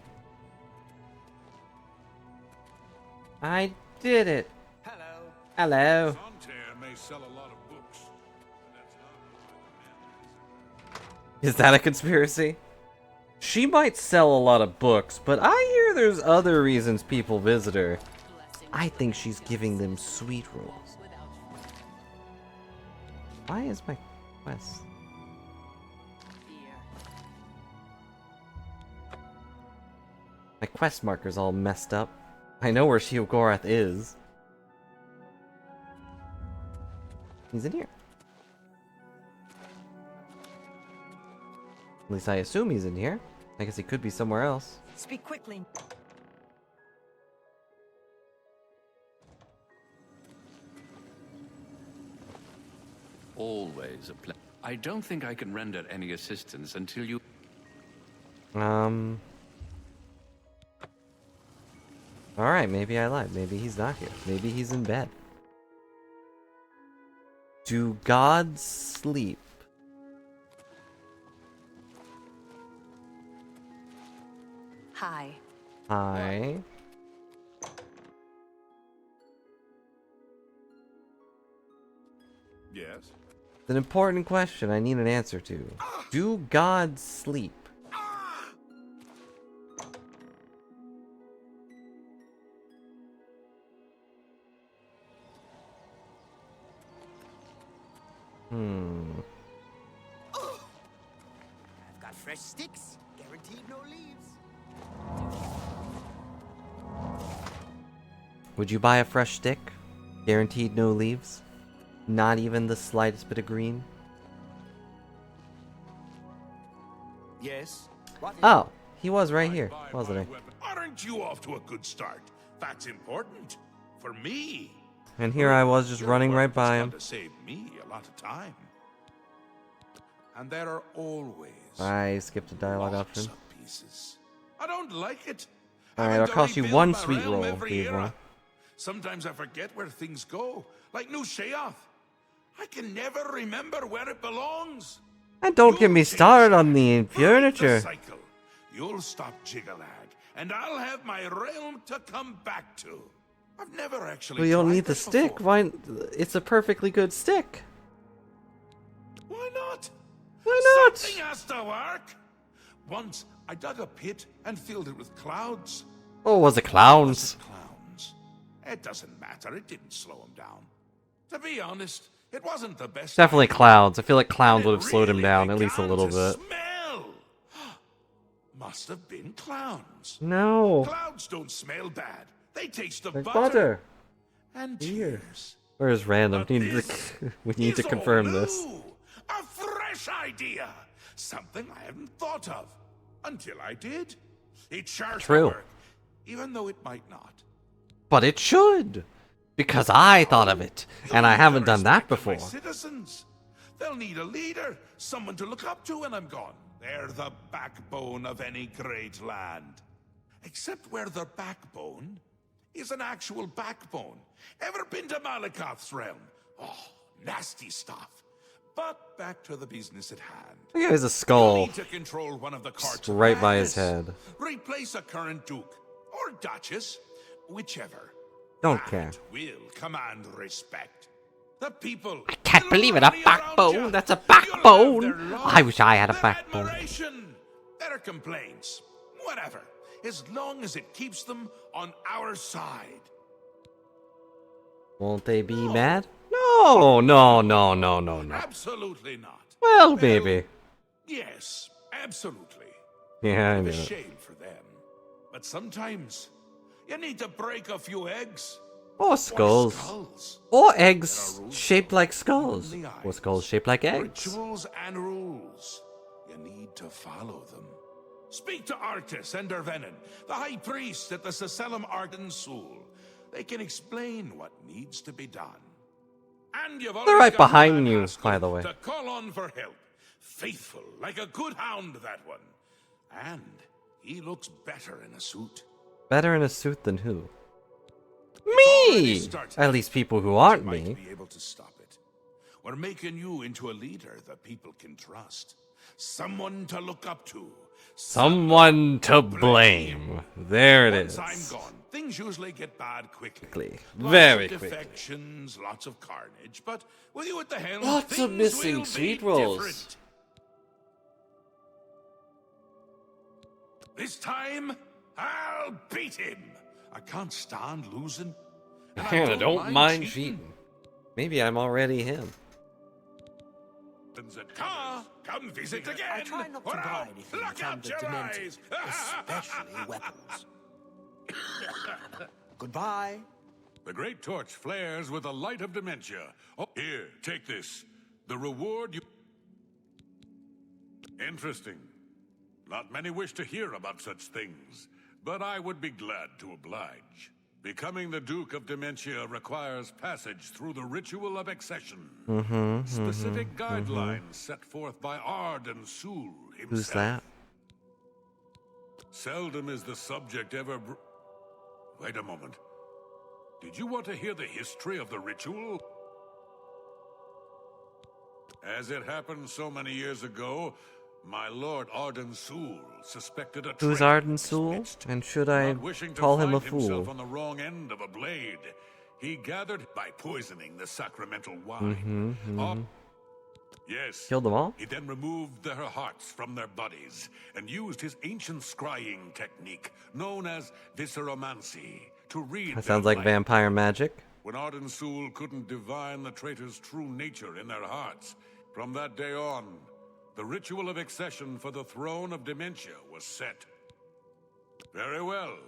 I did it. Hello. Hello. Santerre may sell a lot of books, but that's not why the man Is that a conspiracy? She might sell a lot of books, but I hear there's other reasons people visit her. I think she's giving them sweet rolls. Why is my quest? My quest marker's all messed up. I know where Sheogorath is. He's in here. At least I assume he's in here. I guess he could be somewhere else. Speak quickly. Always a pleasure. I don't think I can render any assistance until you... Alright, maybe I lied. Maybe he's not here. Maybe he's in bed. Do gods sleep? Hi. Hi. Yes. It's an important question I need an answer to. Do gods sleep? I've got fresh sticks. Guaranteed no leaves. Would you buy a fresh stick? Guaranteed no leaves? Not even the slightest bit of green? Yes. What is Oh, he was right here, wasn't he? Aren't you off to a good start? That's important. For me. And here I was just Your running work right by has him. gone to save me a lot of time. And there are always I skipped a dialogue lots option. of pieces. I don't like it. Alright, Having I'll to cost you rebuild one my sweet realm roll, every Cleveland. era. Sometimes I forget where things go, like New Sheoth. I can never remember where it belongs. And don't get me You'll started change on the Break the furniture. cycle. You'll stop Jigalag, and I'll have my realm to come back to. I've never actually. Well, you don't tried need the this stick. before. Why? It's a perfectly good stick. Why not? Why not? Something has to work. Once I dug a pit and filled it with clouds. Oh, was it clowns? Clowns. It doesn't matter. It didn't slow him down. To be honest, it wasn't the best. Definitely idea. clowns. I feel like clowns And would it have slowed him really down at least a began little to bit. Smell. Must have been clowns. No. Clouds don't smell bad. They taste of Like butter. butter. and Here. tears. Where's random? But We this need to is all confirm this. new. A fresh idea. Something I hadn't thought of. Until I did. It sure True. work, even though it might not. But it should! Because I thought of it, and I haven't done that before. Citizens. They'll need a leader, someone to look up to when I'm gone. They're the backbone of any great land. Except where the backbone is an actual backbone. Ever been to Malakoth's realm? Oh, nasty stuff. But back to the business at hand. Look at his You skull need to control one of the carts of right by his madness. head. Replace a current duke or duchess, whichever. Don't That care. will command respect. The people. I can't will believe it, a rally around backbone? you. That's a You'll have backbone? their love, I wish I had a their backbone. admiration, their complaints, whatever, as long as it keeps them on our side. Won't they be mad? No, no, no, no, no, no. Absolutely not. Well, maybe. Yes, absolutely. Yeah, I A knew it. shame for them. But sometimes you need to break a few eggs. Or skulls. Skulls. Or eggs shaped like skulls. Only Or skulls shaped like eggs. Rituals and rules. You need to follow them. Speak to Artis and Dervenin, the high priest at the Sacelum Arden Sul. They can explain what needs to be done. And you've They're right always got behind Van you, Haskell by the way. to call on for help. Faithful, like a good hound, that one. And he looks better in a suit. Better in a suit than who? already Me! started. At least people who aren't Might me. be able to stop it. We're making you into a leader that people can trust. Someone to look up to. Someone to blame. There it Once I'm is. gone, things usually get bad quickly. Quickly. Lots Very of quickly. defections, lots of carnage, but with you at the helm, Lots of things missing will be Sweetrolls. different. This time, I'll beat him. I can't stand losing. And And I don't mind cheating. Maybe I'm already him. Come visit again. I try not to or buy I'll anything pluck from out the your Demented, eyes. especially weapons. Goodbye. The great torch flares with the light of dementia. Oh, here, take this. The reward you... Interesting. Not many wish to hear about such things, but I would be glad to oblige. Becoming the Duke of Dementia requires passage through the ritual of accession. Specific guidelines set forth by Arden Sul himself. Who's that? Seldom is the subject ever... Wait a moment. Did you want to hear the history of the ritual? As it happened so many years ago, my lord Arden Sul suspected a Who's traitor Arden in his Sul? midst. And should I Not wishing to call him a find himself fool? on the wrong end of a blade, he gathered by poisoning the sacramental wine. Yes. Killed them all? He then removed their hearts from their bodies and used his ancient scrying technique known as visceromancy to read That their sounds like life. vampire magic. When Arden Sul couldn't divine the traitor's true nature in their hearts, from that day on, the ritual of accession for the throne of dementia was set. Very well.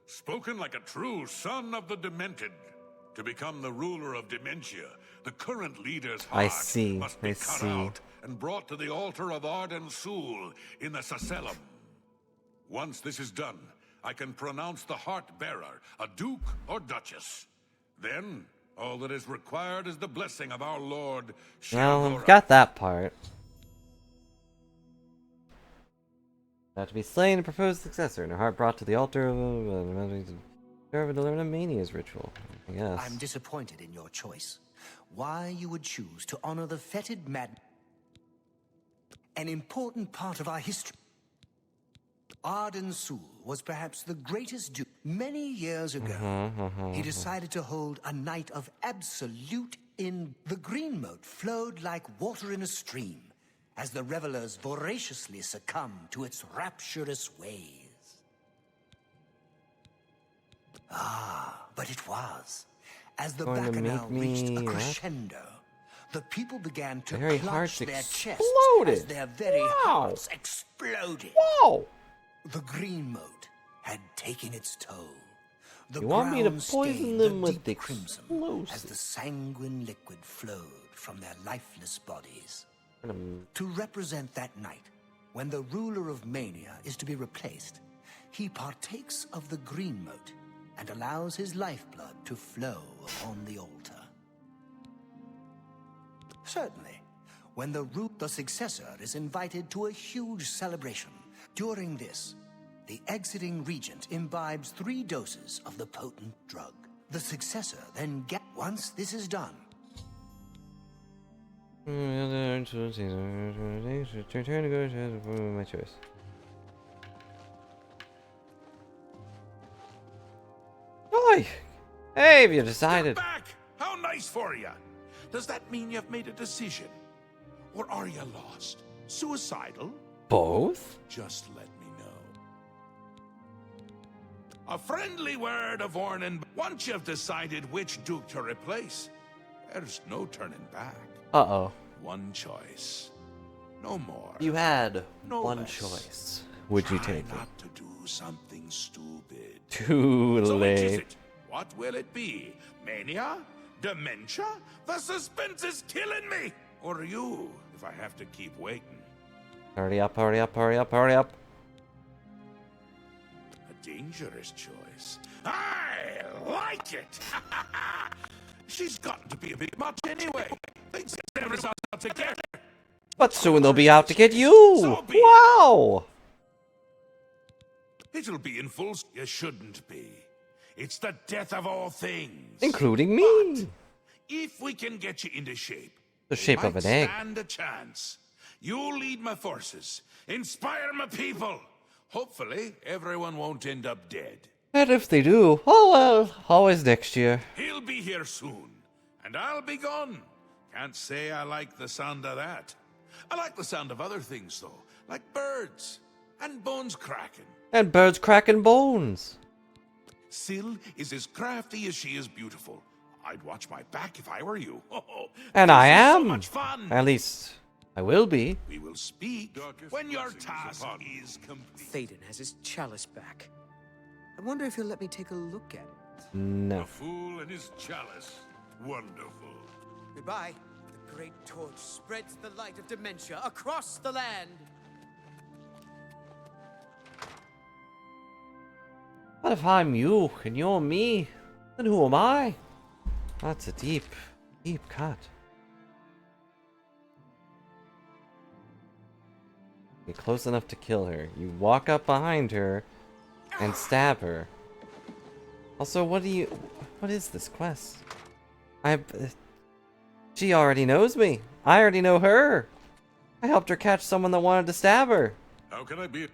Spoken like a true son of the demented. To become the ruler of dementia, the current leader's heart I see, must be I cut see. out and brought to the altar of Arden Sul in the Sacelum. Once this is done, I can pronounce the heart bearer a duke or duchess. Then, all that is required is the blessing of our Lord. Well, Shalgora. I've got that part. That to be slain and proposed successor, and a heart brought to the altar of serve and deliver a mania's ritual. I guess. I'm disappointed in your choice. Why you would choose to honor the fetid mad... An important part of our history. Arden Sul was perhaps the greatest duke. Many years ago, he decided to hold a night of absolute The green moat flowed like water in a stream, as the revelers voraciously succumbed to its rapturous ways. But it was, as the Going to bacchanal make reached me a what? crescendo, the people began to Very clutch hearts their chests exploded. as their very Wow. hearts exploded. Whoa! The green moat had taken its toll. The You want me to ground poison stained them a with deep crimson as explosives? the sanguine liquid flowed from their lifeless bodies. Um, To represent that night, when the ruler of Mania is to be replaced, he partakes of the green moat and allows his lifeblood to flow upon the altar. Certainly, when the successor is invited to a huge celebration. During this, the exiting regent imbibes 3 doses of the potent drug. The successor then once this is done, my choice. Oi! Hey, have you decided? Get back! How nice for you! Does that mean you've made a decision? Or are you lost? Suicidal? Both? Just let me know. A friendly word of warning. Once you've decided which Duke to replace, there's no turning back. Uh-oh. One choice. No more. You had No one less. choice. Would you Try take it? not to do something stupid. Too So which is late. it? What will it be? Mania? Dementia? The suspense is killing me! Or you, if I have to keep waiting. Hurry up, hurry up, hurry up, hurry up. A dangerous choice. I like it! She's gotten to be a bit much anyway. Thinks everyone's out to get her. But soon they'll be out to get you! So be it. Wow! It'll be in full... You shouldn't be. It's the death of all things. Including me! If we can get you into shape, The shape of might an egg. stand a chance. You lead my forces, inspire my people. Hopefully, everyone won't end up dead. And if they do, oh well, always next year. He'll be here soon, and I'll be gone. Can't say I like the sound of that. I like the sound of other things, though, like birds and bones cracking. And birds cracking bones. Syl is as crafty as she is beautiful. I'd watch my back if I were you. And This I is so am. much fun. At least, I will be. We will speak when your task is complete. Thaden has his chalice back. I wonder if he'll let me take a look at it. No. Fool and his chalice. Wonderful. Goodbye. The great torch spreads the light of dementia across the land. What if I'm you and you're me? Then who am I? That's a deep, deep cut. Get close enough to kill her. You walk up behind her and stab her. Also, what is this quest? She already knows me. I already know her. I helped her catch someone that wanted to stab her. How can I be?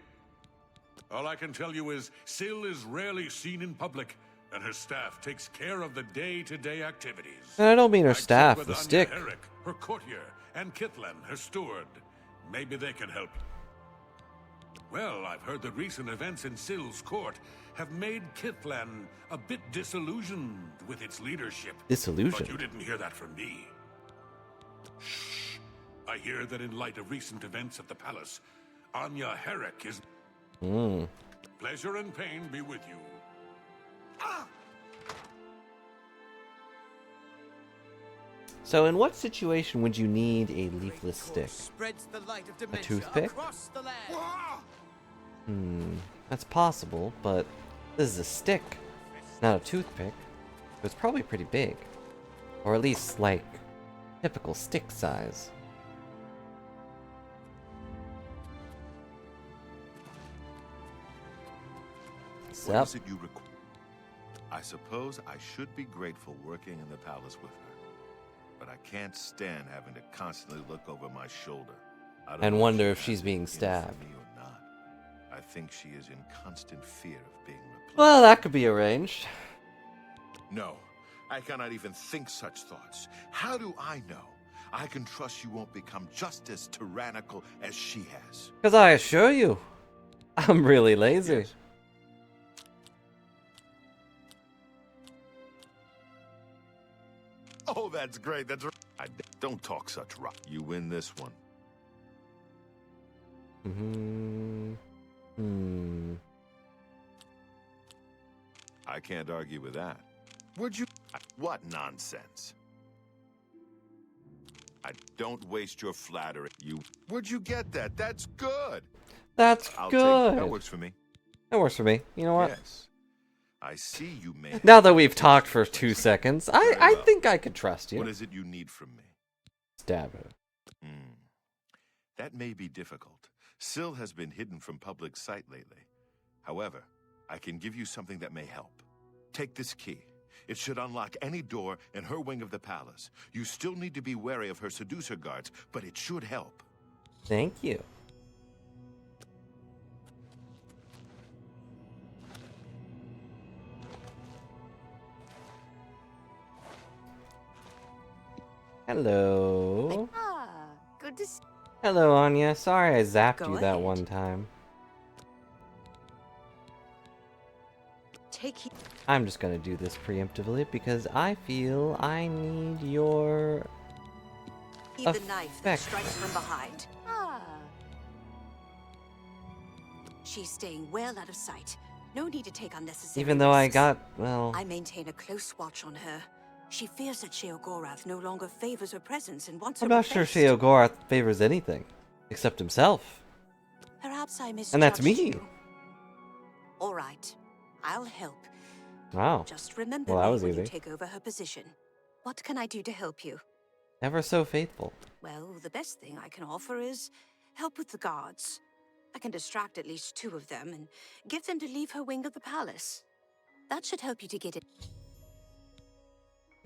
All I can tell you is Syl is rarely seen in public, and her staff takes care of the day-to-day activities. And I don't mean her I checked staff, with the Anya stick. Herrick, her courtier, and Kitlan, her steward. Maybe they can help. Well, I've heard that recent events in Syl's court have made Kitlan a bit disillusioned with its leadership. Disillusioned? But you didn't hear that from me. Shh. I hear that in light of recent events at the palace, Anya Herrick is... Pleasure and pain be with you. So in what situation would you need a leafless stick? Spreads the light of dementia toothpick? across the land. That's possible, but this is a stick, not a toothpick. So it's probably pretty big. Or at least, like, typical stick size. What is it you require? I suppose I should be grateful working in the palace with her. But I can't stand having to constantly look over my shoulder. I don't And know wonder she if she's has it being in for stabbed. me or not. I think she is in constant fear of being replaced. Well, that could be arranged. No, I cannot even think such thoughts. How do I know? I can trust you won't become just as tyrannical as she has. Because I assure you, I'm really lazy. Yes. Oh, that's great. That's right. Don't talk such rot. You win this one. I can't argue with that. Would you... What nonsense? Don't waste your flattery. Would you get that? That's good. That's good. That works for me. That works for me. You know what? Yes. I see you may... Now that we've talked for 2 seconds, I think I could trust you. What is it you need from me? Stab her. That may be difficult. Syl has been hidden from public sight lately. However, I can give you something that may help. Take this key. It should unlock any door in her wing of the palace. You still need to be wary of her seducer guards, but it should help. Thank you. Hello. Good to see you. Hello, Anya. Sorry I zapped Go you that ahead. one time. Take heed. I'm just gonna do this preemptively because I feel I need your The knife that affection. strikes from behind. She's staying well out of sight. No need to take unnecessary Even though I risks. got, well, I maintain a close watch on her. She fears that Sheogorath no longer favors her presence and wants I'm her not sure replaced. Sheogorath favors anything except himself. Perhaps I misjudged And that's me. you. All right, I'll help. Wow. Just remember Well, that me was when you easy. take over her position. What can I do to help you? Ever so faithful. Well, the best thing I can offer is help with the guards. I can distract at least 2 of them and get them to leave her wing of the palace. That should help you to get it.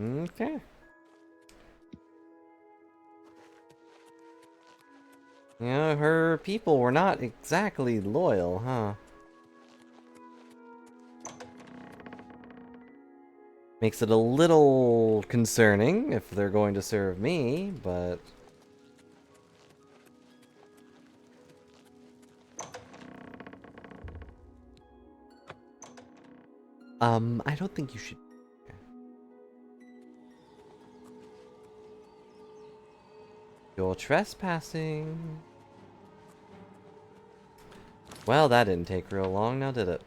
Okay. You know, her people were not exactly loyal, huh? Makes it a little concerning if they're going to serve me, but... I don't think you should... You're trespassing. Well, that didn't take real long, now did it?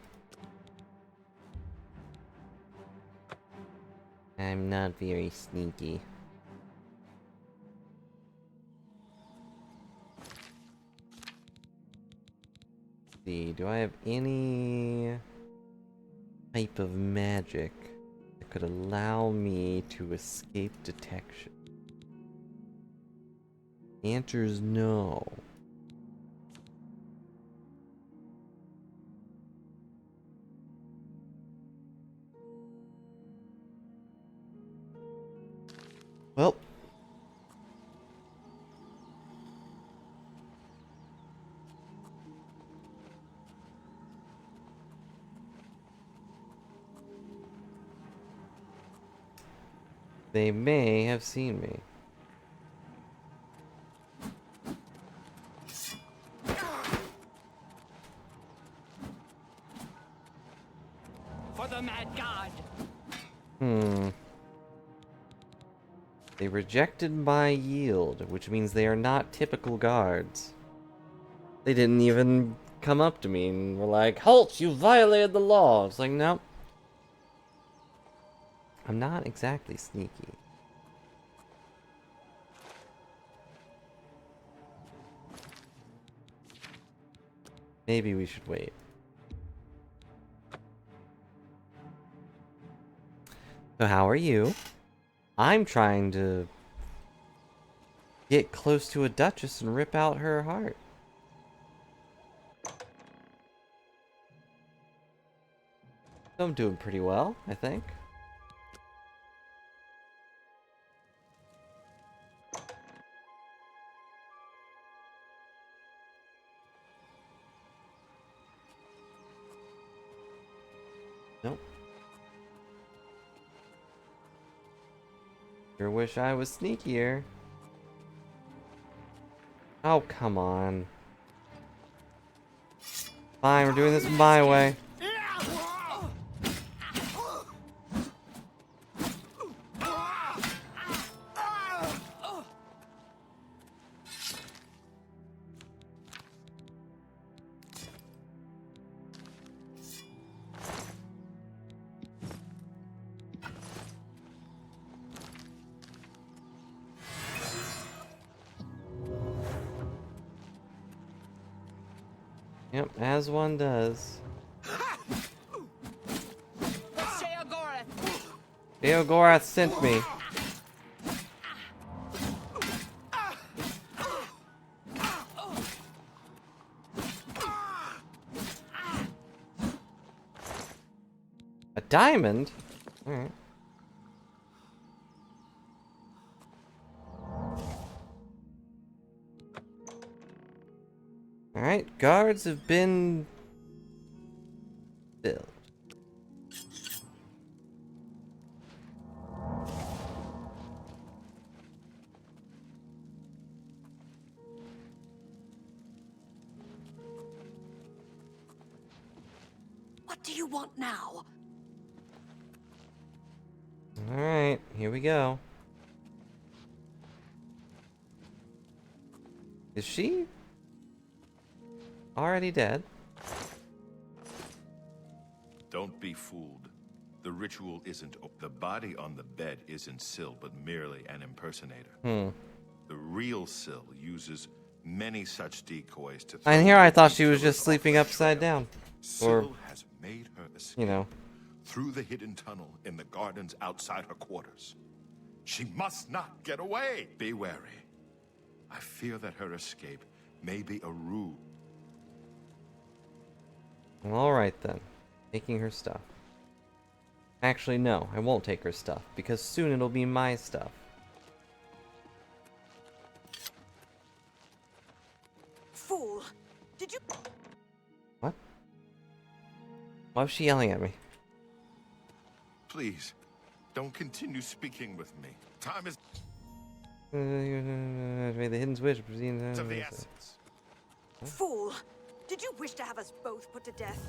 I'm not very sneaky. Let's see, do I have any type of magic that could allow me to escape detection? The answer is no. Well. They may have seen me. For the mad god! They rejected my yield, which means they are not typical guards. They didn't even come up to me and were like, "Halt, you violated the law." It's like, nope. I'm not exactly sneaky. Maybe we should wait. So how are you? I'm trying to get close to a duchess and rip out her heart. So I'm doing pretty well, I think. Nope. Sure wish I was sneakier. Oh, come on. Fine, we're doing this my way. Yep, as one does. Sheogorath sent me. A diamond? Alright. Alright, guards have been filled. What do you want now? Alright, here we go. Is she already dead? Don't be fooled. The ritual isn't. The body on the bed isn't Syl, but merely an impersonator. The real Syl uses many such decoys to. And here I thought she was just sleeping upside down. Or, Syl has made her escape, you know. through the hidden tunnel in the gardens outside her quarters. She must not get away. Be wary. I fear that her escape may be a ruse. Alright then. Taking her stuff. Actually, no, I won't take her stuff, because soon it'll be my stuff. Fool! Did you... What? Why was she yelling at me? Please, don't continue speaking with me. Time is The hidden switch. of the essence. Fool! Did you wish to have us both put to death?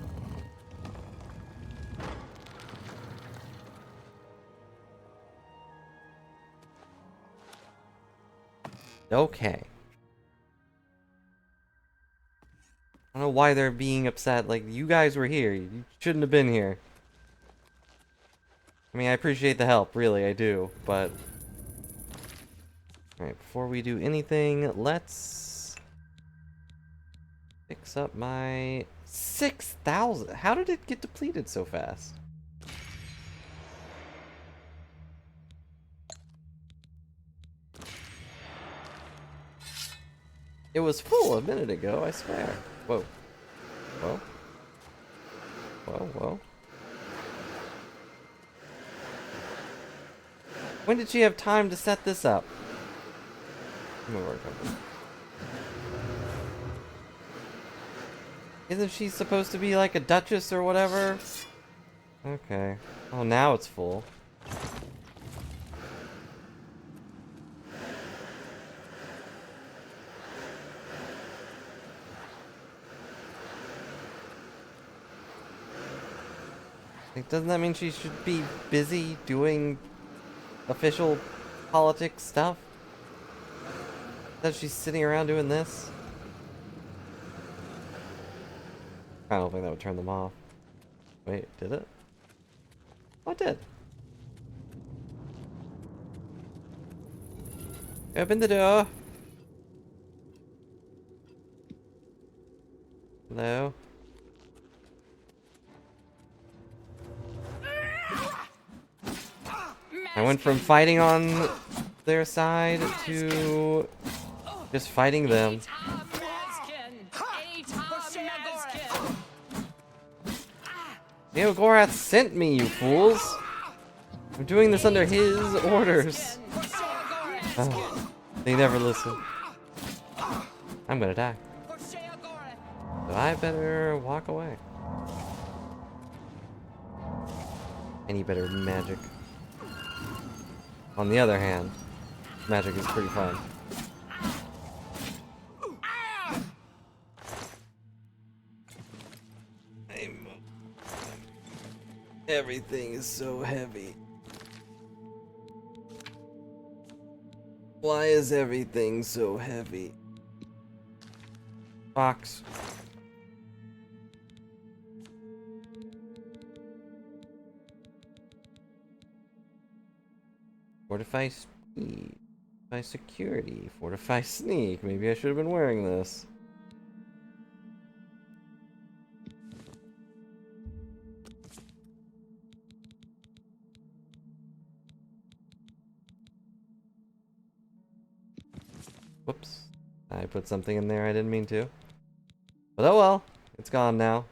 Okay. I don't know why they're being upset. Like, you guys were here. You shouldn't have been here. I mean, I appreciate the help, really, I do, but... Alright, before we do anything, let's... fix up my... 6,000! How did it get depleted so fast? It was full a minute ago, I swear. Whoa. Whoa. Whoa, whoa. When did she have time to set this up? I'm gonna work on this. Isn't she supposed to be like a duchess or whatever? Okay. Oh, now it's full. Like, doesn't that mean she should be busy doing official politics stuff? That she's sitting around doing this? I don't think that would turn them off. Wait, did it? Oh, it did. Open the door. Hello? I went from fighting on their side to just fighting them. Sheogorath sent me, you fools! I'm doing this under his orders. Oh, they never listen. I'm gonna die. So I better walk away. Any better magic. On the other hand, magic is pretty fun. Everything is so heavy. Why is everything so heavy? Box. Fortify speed. Fortify security. Fortify sneak. Maybe I should have been wearing this. Whoops. I put something in there I didn't mean to. But oh well. It's gone now.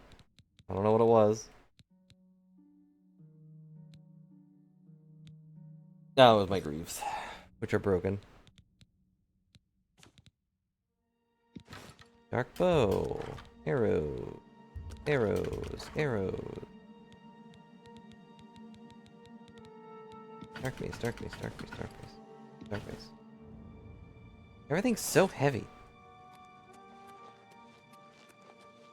I don't know what it was. No, it was my greaves, which are broken. Dark bow. Arrows. Arrows. Arrows. Dark mace, dark mace, dark mace, dark mace. Dark mace. Everything's so heavy.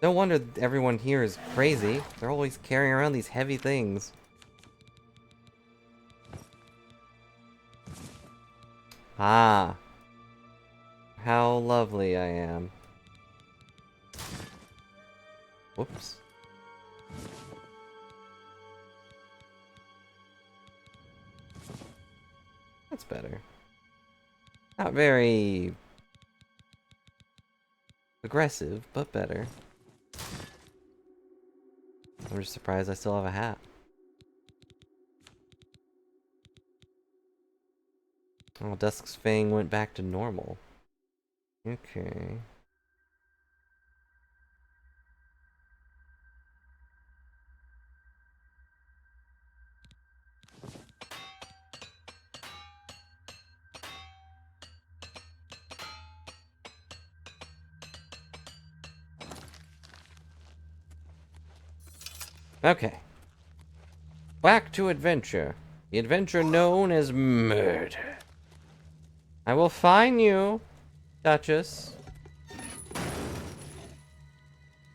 No wonder everyone here is crazy. They're always carrying around these heavy things. Ah. How lovely I am. Whoops. That's better. Not very aggressive, but better. I'm just surprised I still have a hat. Oh, Dusk's Fang went back to normal. Okay. Okay. Back to adventure. The adventure known as murder. I will find you, Duchess.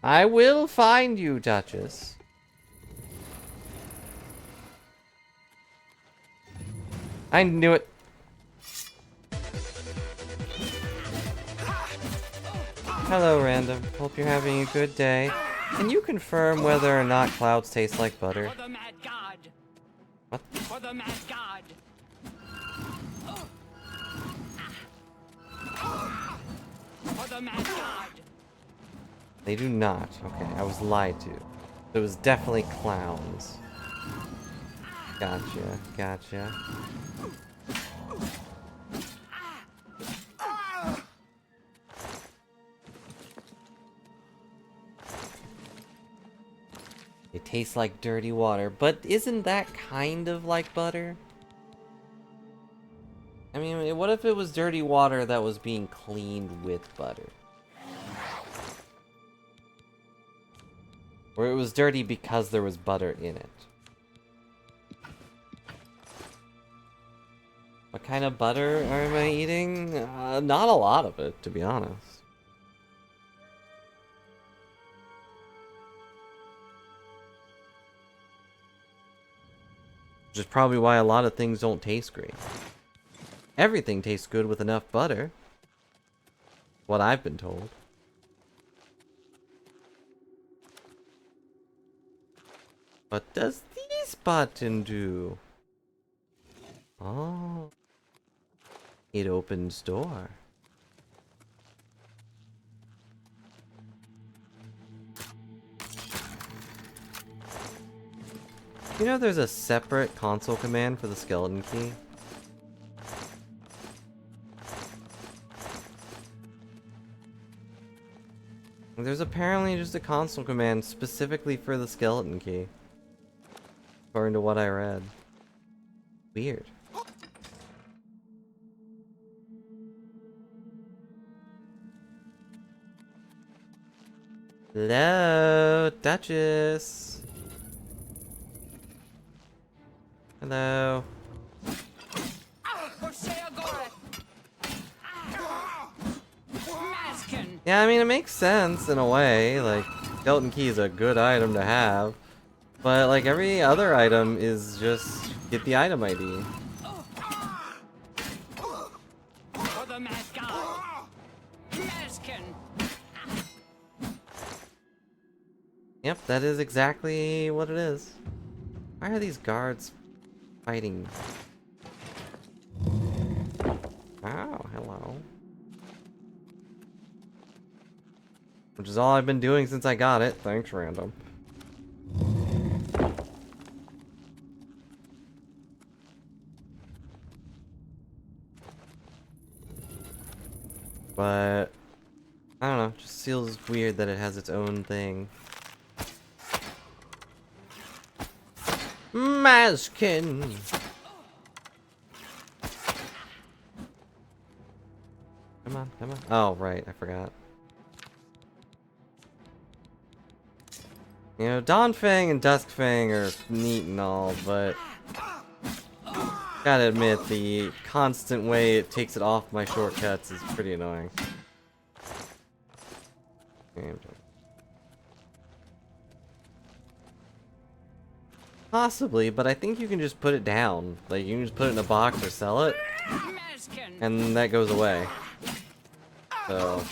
I will find you, Duchess. I knew it. Hello, Random. Hope you're having a good day. Can you confirm whether or not clouds taste like butter? For the mad god. What? For the mad god. For the mad god. They do not. Okay, I was lied to. It was definitely clowns. Gotcha, gotcha. It tastes like dirty water, but isn't that kind of like butter? I mean, what if it was dirty water that was being cleaned with butter? Or it was dirty because there was butter in it? What kind of butter am I eating? Not a lot of it, to be honest. Which is probably why a lot of things don't taste great. Everything tastes good with enough butter. What I've been told. What does this button do? Oh. It opens door. You know there's a separate console command for the skeleton key? There's apparently just a console command specifically for the skeleton key. According to what I read. Weird. Hello, Duchess. Hello. Yeah, I mean, it makes sense in a way. Like, skeleton key is a good item to have. But, like, every other item is just get the item ID. For the mad god. Yep, that is exactly what it is. Why are these guards fighting? Oh, hello. Which is all I've been doing since I got it. Thanks, Random. But I don't know, it just feels weird that it has its own thing. Mazkin! Come on, come on. Oh, right, I forgot. You know, Dawnfang and Duskfang are neat and all, but gotta admit, the constant way it takes it off my shortcuts is pretty annoying. Possibly, but I think you can just put it down. Like, you can just put it in a box or sell it, and that goes away. So...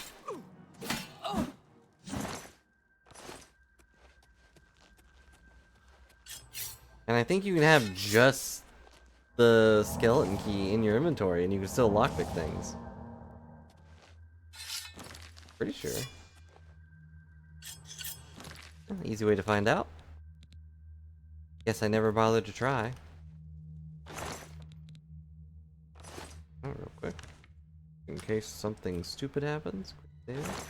And I think you can have just the skeleton key in your inventory, and you can still lockpick things. Pretty sure. Easy way to find out. Guess I never bothered to try. Oh, real quick. In case something stupid happens. Quick save.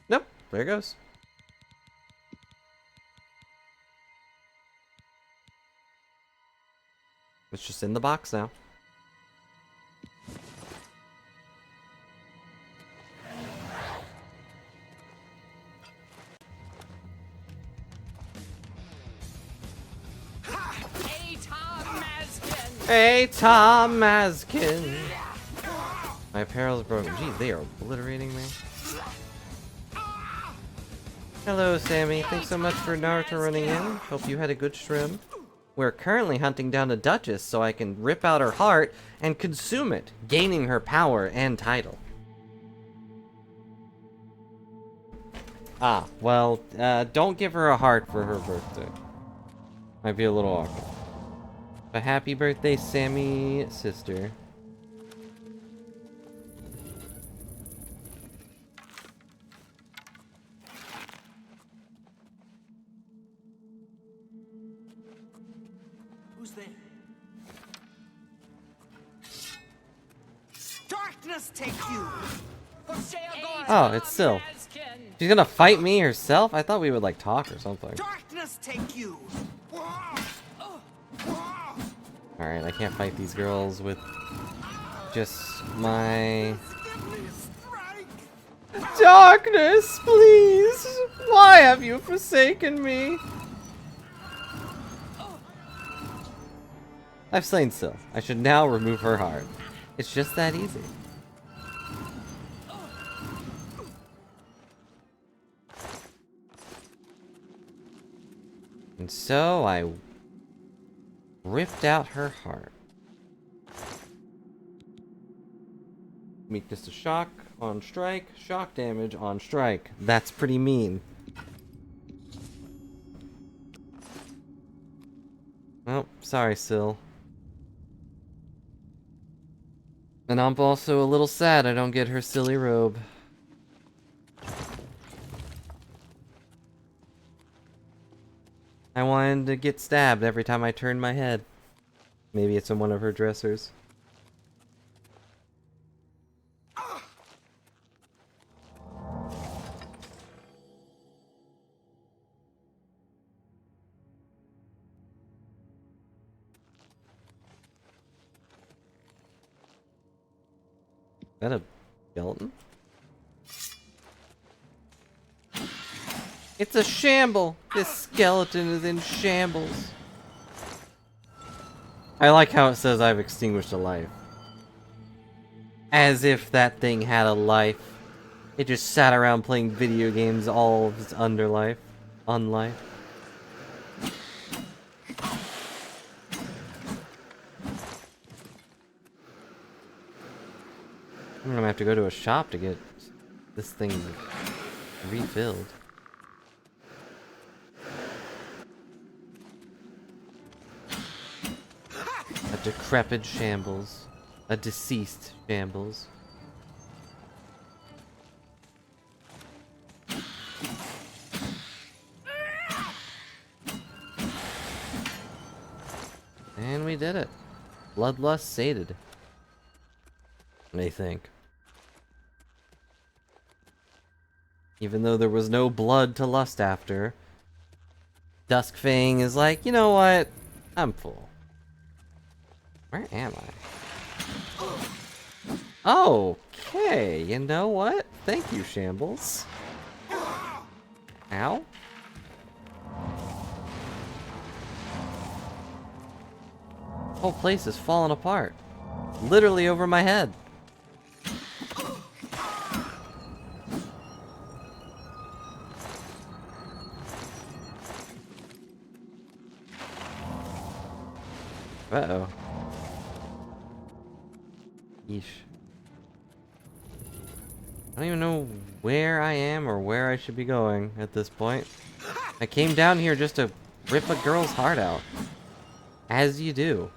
Nope, there it goes. It's just in the box now. Hey, Tom Mazkin! My apparel's broken. Geez, they are obliterating me. Hello, Sammy. Thanks so much for Naruto running in. Hope you had a good stream. We're currently hunting down the Duchess so I can rip out her heart and consume it, gaining her power and title. Ah, well, don't give her a heart for her birthday. Might be a little awkward. But happy birthday, Sammy, sister. Who's there? Darkness take you! Oh, it's Syl. She's gonna fight me herself? I thought we would, like, talk or something. Darkness take you! Alright, I can't fight these girls with just my... Darkness, please! Why have you forsaken me? I've slain Syl. I should now remove her heart. It's just that easy. And so I ripped out her heart. Weakness to shock on strike, shock damage on strike. That's pretty mean. Oh, sorry, Syl. And I'm also a little sad I don't get her silly robe. I wanted to get stabbed every time I turned my head. Maybe it's in one of her dressers. Is that a skeleton? It's a shamble! This skeleton is in shambles. I like how it says I've extinguished a life. As if that thing had a life. It just sat around playing video games all of its unlife. I'm gonna have to go to a shop to get this thing refilled. A decrepit shambles. A deceased shambles. And we did it. Bloodlust sated. I think. Even though there was no blood to lust after, Duskfang is like, you know what? I'm full. Where am I? Okay, you know what? Thank you, Shambles. Ow. The whole place is falling apart. Literally over my head. Uh-oh. Yeesh. I don't even know where I am or where I should be going at this point. I came down here just to rip a girl's heart out. As you do.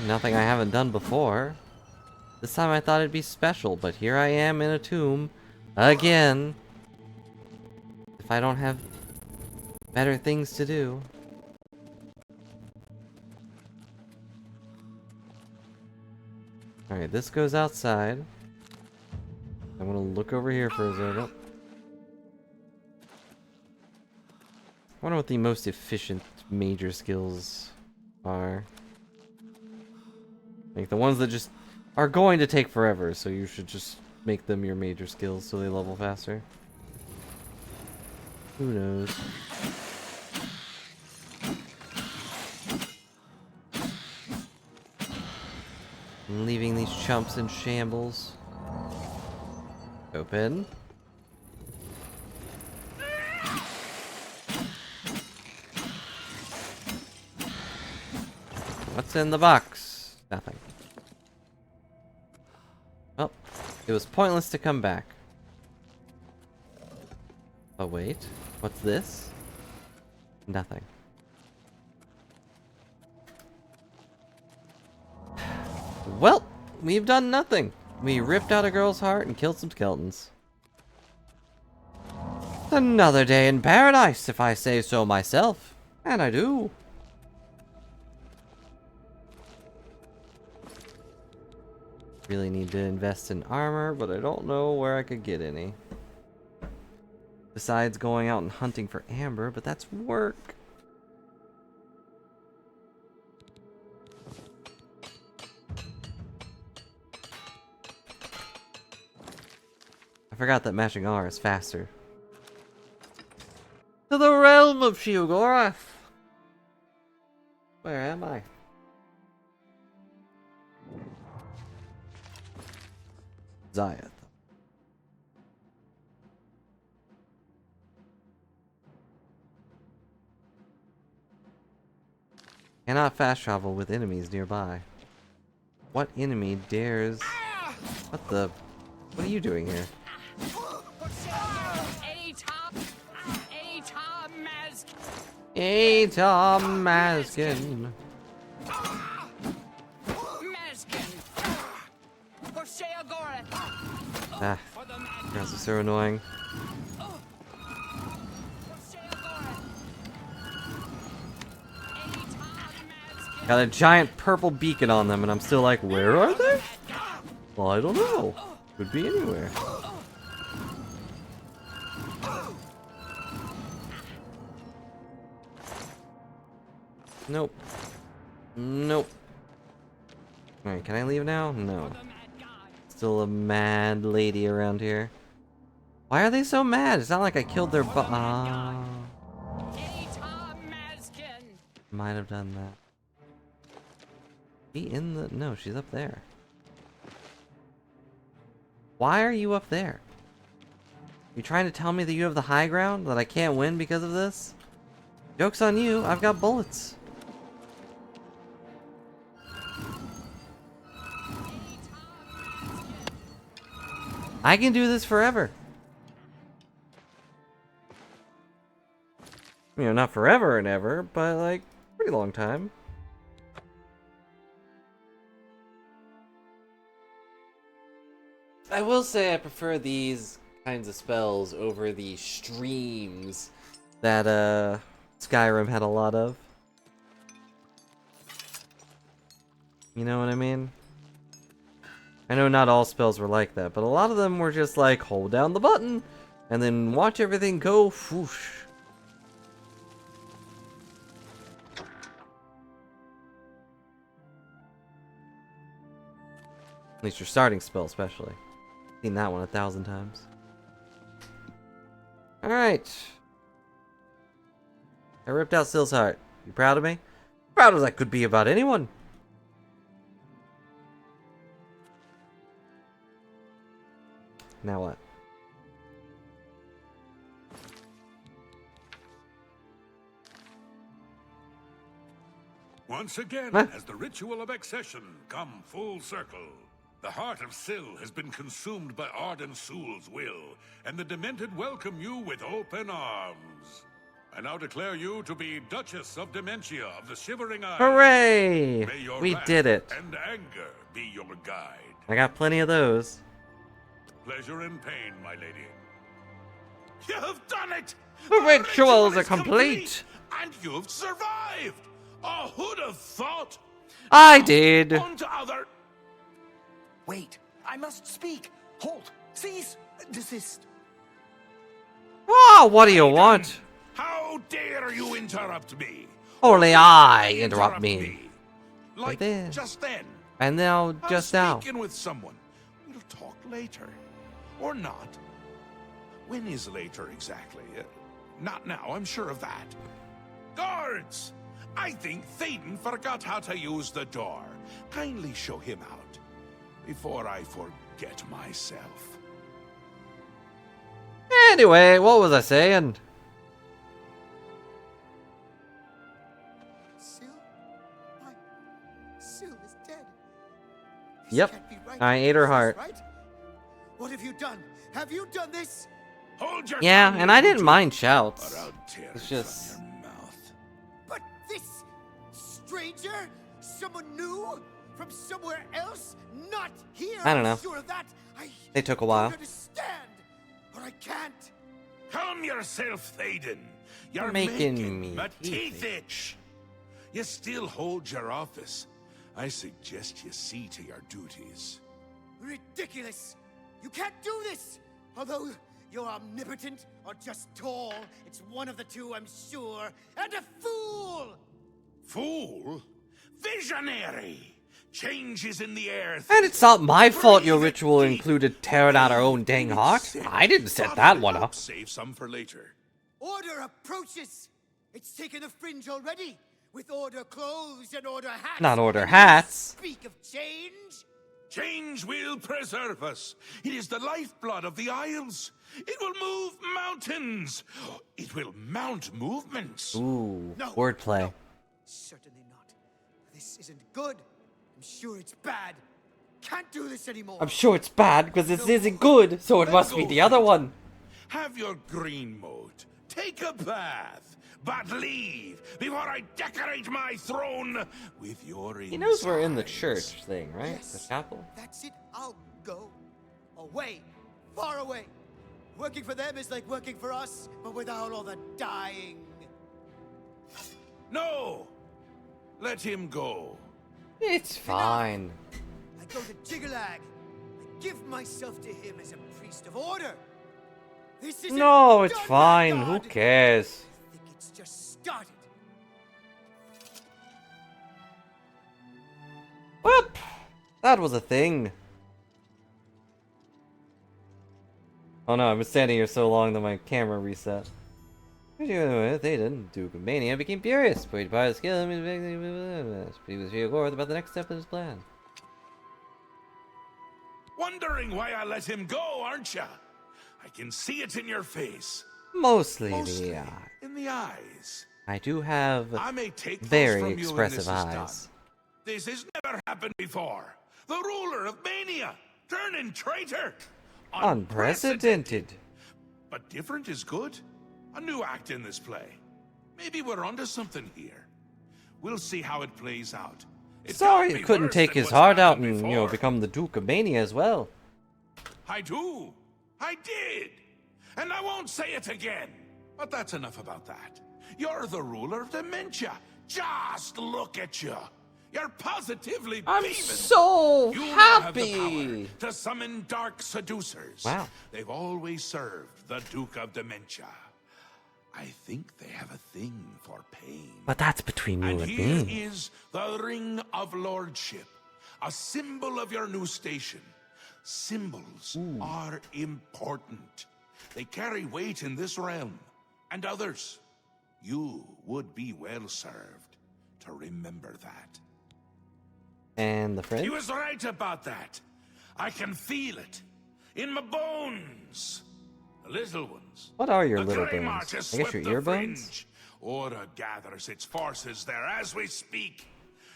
Nothing I haven't done before. This time I thought it'd be special, but here I am in a tomb. Again. If I don't have better things to do. Alright, this goes outside. I'm gonna look over here for a second. I wonder what the most efficient major skills are. Like the ones that just are going to take forever, so you should just make them your major skills so they level faster. Who knows? I'm leaving these chumps in shambles. Open. What's in the box? Nothing. Well, it was pointless to come back. Oh wait, what's this? Nothing. Well, we've done nothing. We ripped out a girl's heart and killed some skeletons. Another day in paradise, if I say so myself. And I do. Really need to invest in armor, but I don't know where I could get any. Besides going out and hunting for amber, but that's work. I forgot that mashing R is faster. To the realm of Sheogorath! Where am I? Zayat. Cannot fast travel with enemies nearby. What enemy dares... What the... What are you doing here? Atom Maskin. Ah, girls are so annoying. Got a giant purple beacon on them, and I'm still like, where are they? Well, I don't know. Could be anywhere. Nope. Nope. Alright, can I leave now? No. Still a mad lady around here. Why are they so mad? It's not like I killed their might have done that. Be in the... No, she's up there. Why are you up there? You trying to tell me that you have the high ground? That I can't win because of this? Joke's on you, I've got bullets. I can do this forever. You know, not forever and ever, but like, pretty long time. I will say I prefer these kind kinds of spells over the streams that Skyrim had a lot of. You know what I mean? I know not all spells were like that, but a lot of them were just like, hold down the button, and then watch everything go whoosh. At least your starting spell, especially. Seen that one 1,000 times. Alright. I ripped out Syl's heart. You proud of me? Proud as I could be about anyone. Now what? Once again, has the ritual of accession come full circle. The heart of Syl has been consumed by Arden Sul's will, and the Demented welcome you with open arms. I now declare you to be Duchess of Dementia of the Shivering Isles. Hooray! May your We wrath did it. and anger be your guide. I got plenty of those. Pleasure and pain, my lady. You have done it! The rituals are is complete! And you've survived! Oh, who'd have thought? I did! On to other... Wait, I must speak. Halt, cease, desist. Oh, what do you want? How dare you interrupt me? Only I interrupt me. Like this. just then. And now, just now. I'm speaking with someone. We'll talk later. Or not. When is later exactly? Not now, I'm sure of that. Guards! I think Thaden forgot how to use the door. Kindly show him out. Before I forget myself. Anyway, what was I saying? Syl? Why? Syl is dead. This Yep. can't be right. I ate her This is heart. right? What have you done? Have you done this? Hold your Yeah, tongue, and I didn't you mind two, shouts. or I'll tear It's it just... from your mouth. But this stranger? Someone new? From somewhere else? Not here? I don't know. I'm sure of that. They took a while. don't understand. But I can't. Calm yourself, Thaden. You're making me my teeth teeth itch. You still hold your office. I suggest you see to your duties. Ridiculous. You can't do this. Although you're omnipotent or just tall, it's one of the two, I'm sure. And a fool! Fool? Visionary! Changes in the air. And it's not my fault your ritual included tearing out our own dang heart. I didn't set that one up. Save some for later. Order approaches. It's taken a fringe already. With order clothes and order hats. Not order And you hats. Speak of change. Change will preserve us. It is the lifeblood of the Isles. It will move mountains. It will mount movements. Ooh, No. wordplay. No. Certainly not. This isn't good. I'm sure it's bad. Can't do this anymore. I'm sure it's bad because this isn't good, so it must be the other one. Have your green mode. Take a bath. But leave before I decorate my throne with your He knows we're in the insides. church thing, right? Yes. The chapel. That's it. I'll go. Away. Far away. Working for them is like working for us, but without all the dying. No! Let him go. It's fine. I go to Jiggalag. I give myself to him as a priest of order. This is No, it's fine. Who cares? I think it's just started. Whoop! That was a thing. Oh no, I've been standing here so long that my camera reset. They didn't. Duke of Mania became furious. But he his skill. He was sure about the next step in his plan. Wondering why I let him go, aren't ya? I can see it in your face. Mostly Mostly the eye. in the eyes. I do have I may take those very from you when expressive this is done. eyes. This has never happened before. The ruler of Mania, turning traitor. Unprecedented. But different is good. A new act in this play. Maybe we're onto something here. We'll see how it plays out. It Sorry can't it be couldn't worse take than his what's heart out happened and, before. become the Duke of Mania as well. I do. I did! And I won't say it again! But that's enough about that. You're the ruler of dementia. Just look at you. You're positively I'm beaming. so You now have the happy. power to summon dark seducers. Wow. They've always served the Duke of Dementia. I think they have a thing for pain. But that's between you And and here me. is the Ring of Lordship, a symbol of your new station. Symbols are important. They carry weight in this realm and others. You would be well served to remember that. And the friend? He was right about that. I can feel it in my bones. The little ones. What are your The little Grey bones? March has I guess swept your ear the bones? fringe. Order gathers its forces there as we speak.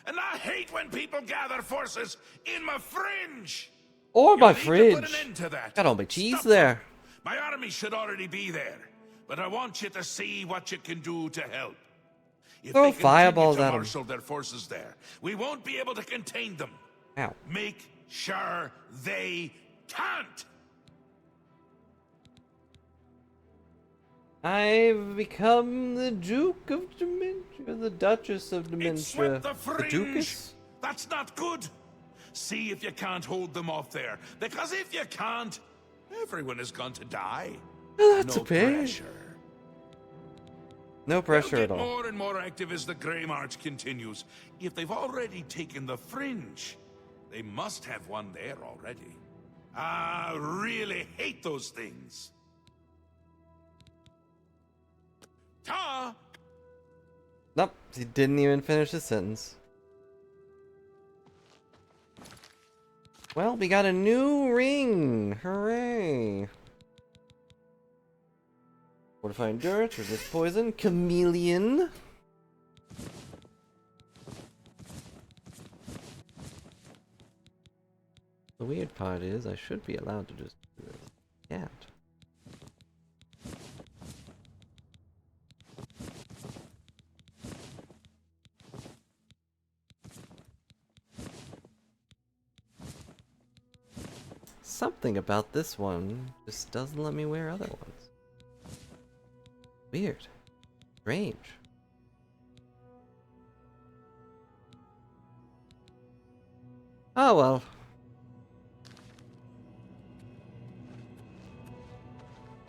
And I hate when people gather forces in my fringe. Or my You need to fridge. put an end to that. Got all my cheese Stop there. them. My army should already be there. But I want you to see what you can do to help. If Throw they continue fireballs to at 'em. marshal their forces there, we won't be able to contain them. Ow. Make sure they can't. I've become the Duke of Dementia, the Duchess of It Dementia. swept the The fringe. Duchess? That's not good. See if you can't hold them off there. Because if you can't, everyone is going to die. Oh, that's No a pain. pressure. No pressure They'll at get all. more and more active as the Grey March continues. If they've already taken the fringe, they must have one there already. I really hate those things. Ta! Nope, he didn't even finish his sentence. Well, we got a new ring! Hooray! Fortify endurance, resist poison, chameleon. The weird part is I should be allowed to just do this. Can't. Something about this one just doesn't let me wear other ones. Weird. Strange. Oh well.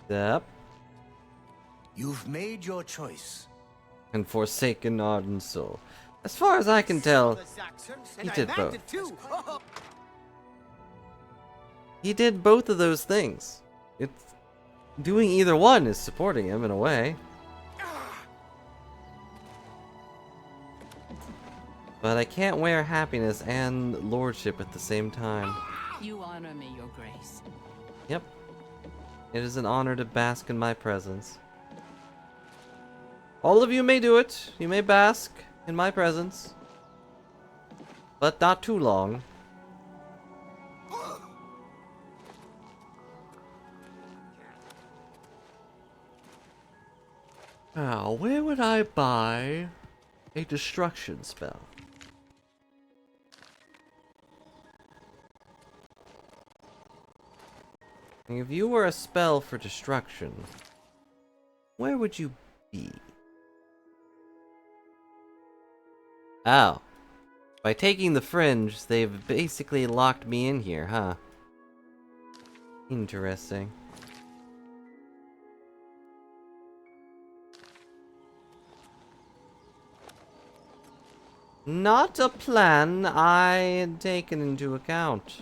Yep. You've made your choice. And forsaken ardent soul. As far as I can tell, The Saxons, he and I did meant both. it too. He did both of those things. It's doing either one is supporting him in a way. But I can't wear happiness and lordship at the same time. You honor me, Your Grace. Yep. It is an honor to bask in my presence. All of you may do it. You may bask in my presence. But not too long. Now, where would I buy a destruction spell? If you were a spell for destruction, where would you be? Oh. By taking the fringe, they've basically locked me in here, huh? Interesting. Not a plan I had taken into account.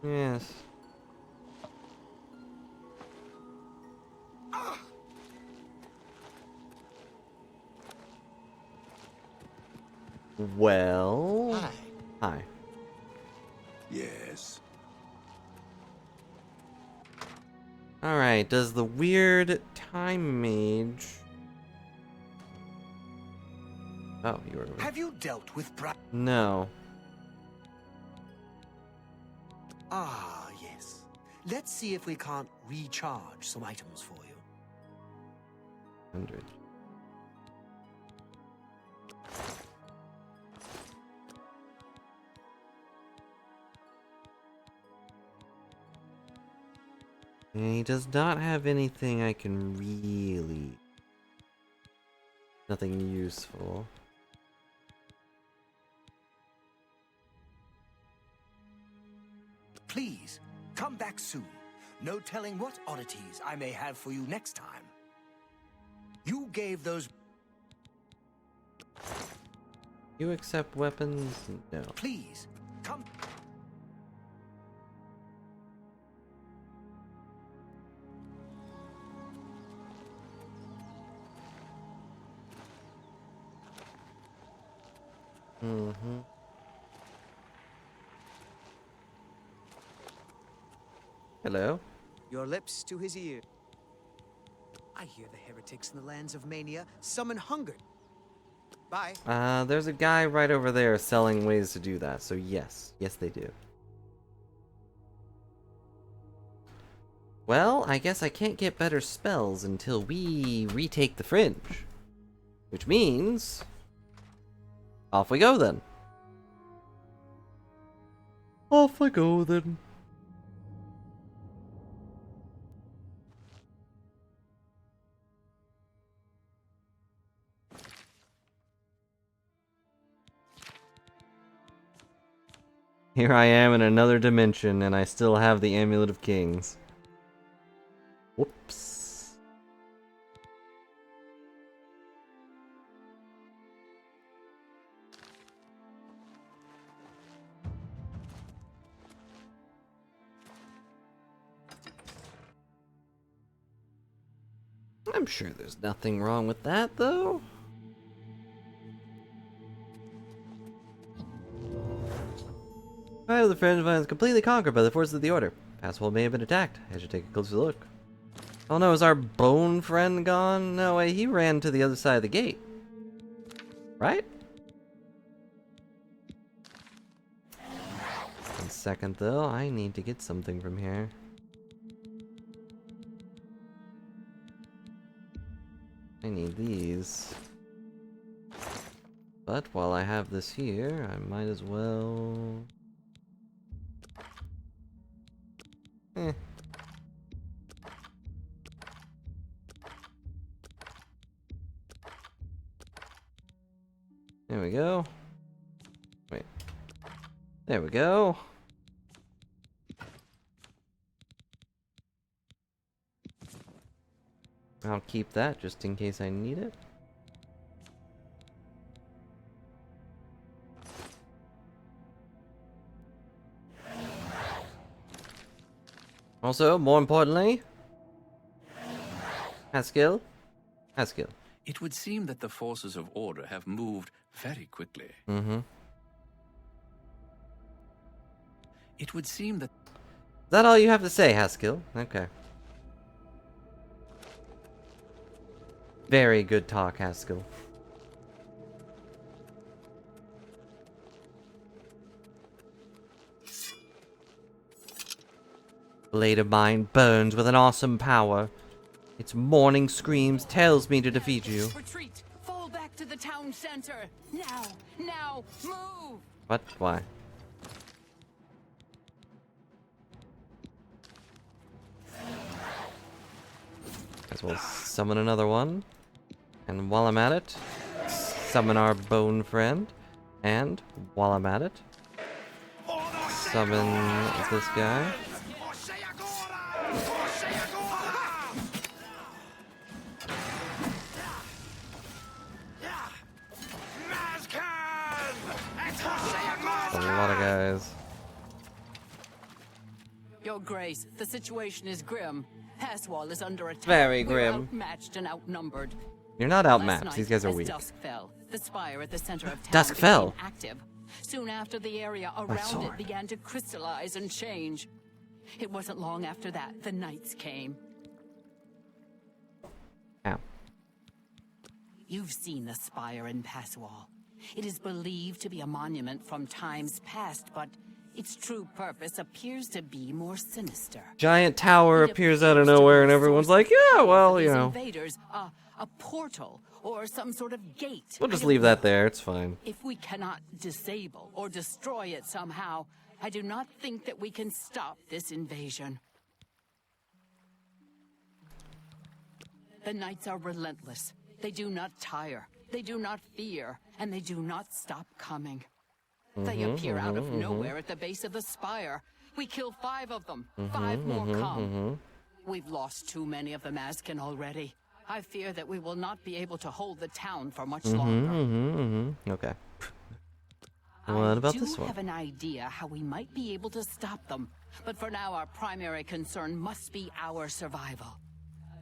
Yes. Well... Hi. Hi. Yes. Alright, does the weird time mage... Oh, you were... Have you dealt with No. Ah, yes. Let's see if we can't recharge some items for you. 100. And he does not have anything I can really... Nothing useful. Please, come back soon. No telling what oddities I may have for you next time. You gave those... You accept weapons? No. Please, come... Mm-hmm. Hello? Your lips to his ear. I hear the heretics in the lands of Mania summon hunger. Bye. There's a guy right over there selling ways to do that, so yes. Yes, they do. Well, I guess I can't get better spells until we retake the Fringe. Which means... Off we go, then. Off I go, then. Here I am in another dimension, and I still have the Amulet of Kings. Whoops. I'm sure there's nothing wrong with that, though. The Fringe is completely conquered by the forces of the Order. Passwell may have been attacked. I should take a closer look. Oh no, is our bone friend gone? No way, he ran to the other side of the gate. Right? 1 second though, I need to get something from here. I need these. But while I have this here, I might as well... There we go. Wait. There we go. I'll keep that just in case I need it. Also, more importantly, Haskill. Haskill. It would seem that the forces of order have moved very quickly. Mm-hmm. It would seem that... Is that all you have to say, Haskill? Okay. Very good talk, Haskill. Blade of mine burns with an awesome power. Its morning screams tells me to defeat you. Retreat! Fall back to the town center! Now! Now! Move! What? Why? As well summon another one. And while I'm at it, summon our bone friend. And while I'm at it, summon this guy. A lot of guys. Your Grace, the situation is grim. Passwall is under attack. Very We're grim. Outmatched and outnumbered. You're not Last outmatched. night, These guys are as weak. Dusk fell. The spire at the center of town Dusk became fell? active. Soon after, the area around sword. it began to crystallize and change. It wasn't long after that the nights came. Ow. You've seen the spire in Passwall. It is believed to be a monument from times past, but its true purpose appears to be more sinister. Giant tower It appears out of appears to be nowhere a and everyone's source like, of yeah, power well, for you these know. Invaders, a portal or some sort of gate. We'll I just don't leave that know. there. It's fine. If we cannot disable or destroy it somehow, I do not think that we can stop this invasion. The knights are relentless. They do not tire. They do not fear. And they do not stop coming. They appear out of nowhere at the base of the spire. We kill 5 of them. 5 more come. We've lost too many of the Mazkin already. I fear that we will not be able to hold the town for much longer. Okay. What about this one? I do have an idea how we might be able to stop them. But for now, our primary concern must be our survival.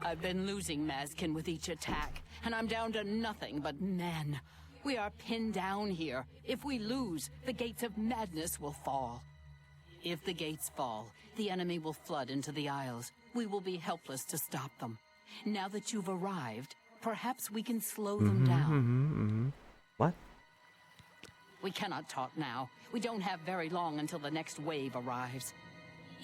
I've been losing Mazkin with each attack, and I'm down to nothing but men. We are pinned down here. If we lose, the gates of madness will fall. If the gates fall, the enemy will flood into the Isles. We will be helpless to stop them. Now that you've arrived, perhaps we can slow them down. What? We cannot talk now. We don't have very long until the next wave arrives.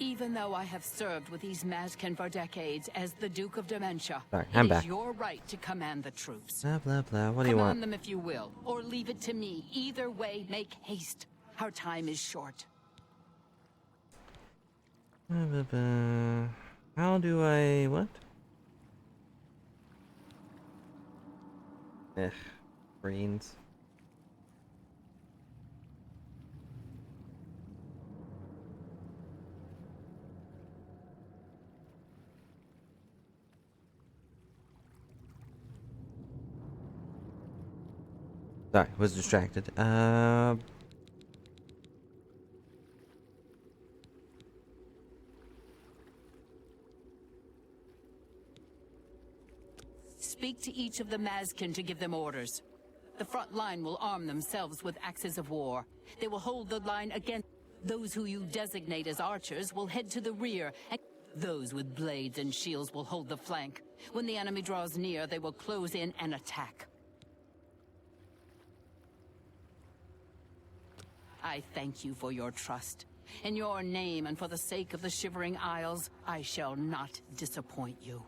Even though I have served with these Mazkin for decades as the Duke of Dementia, Sorry, I'm it back. is your right to command the troops. Blah, blah, blah. What do you want? Command them if you will, or leave it to me. Either way, make haste. Our time is short. Blah, blah, blah. How do I... what? Brains. Sorry, was distracted. Speak to each of the Mazkin to give them orders. The front line will arm themselves with axes of war. They will hold the line against those who you designate as archers will head to the rear, and those with blades and shields will hold the flank. When the enemy draws near, they will close in and attack. I thank you for your trust. In your name and for the sake of the Shivering Isles, I shall not disappoint you.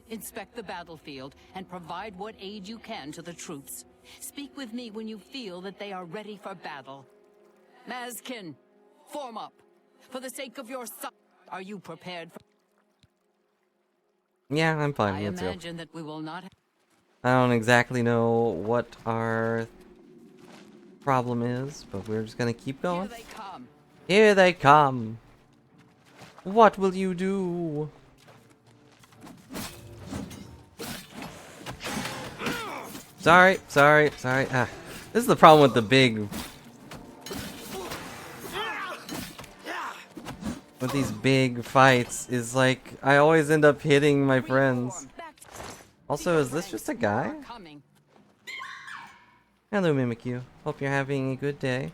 Inspect the battlefield and provide what aid you can to the troops. Speak with me when you feel that they are ready for battle. Mazkin, form up. For the sake of your son, are you prepared for... Yeah, I'm fine. I Let's go. imagine that we will not... I don't exactly know what our problem is, but we're just gonna keep going. Here they come. Here they come. What will you do? Sorry. Ah, this is the problem with the big... with these big fights, is like, I always end up hitting my friends. Also, is this just a guy? Hello, Mimikyu. Hope you're having a good day.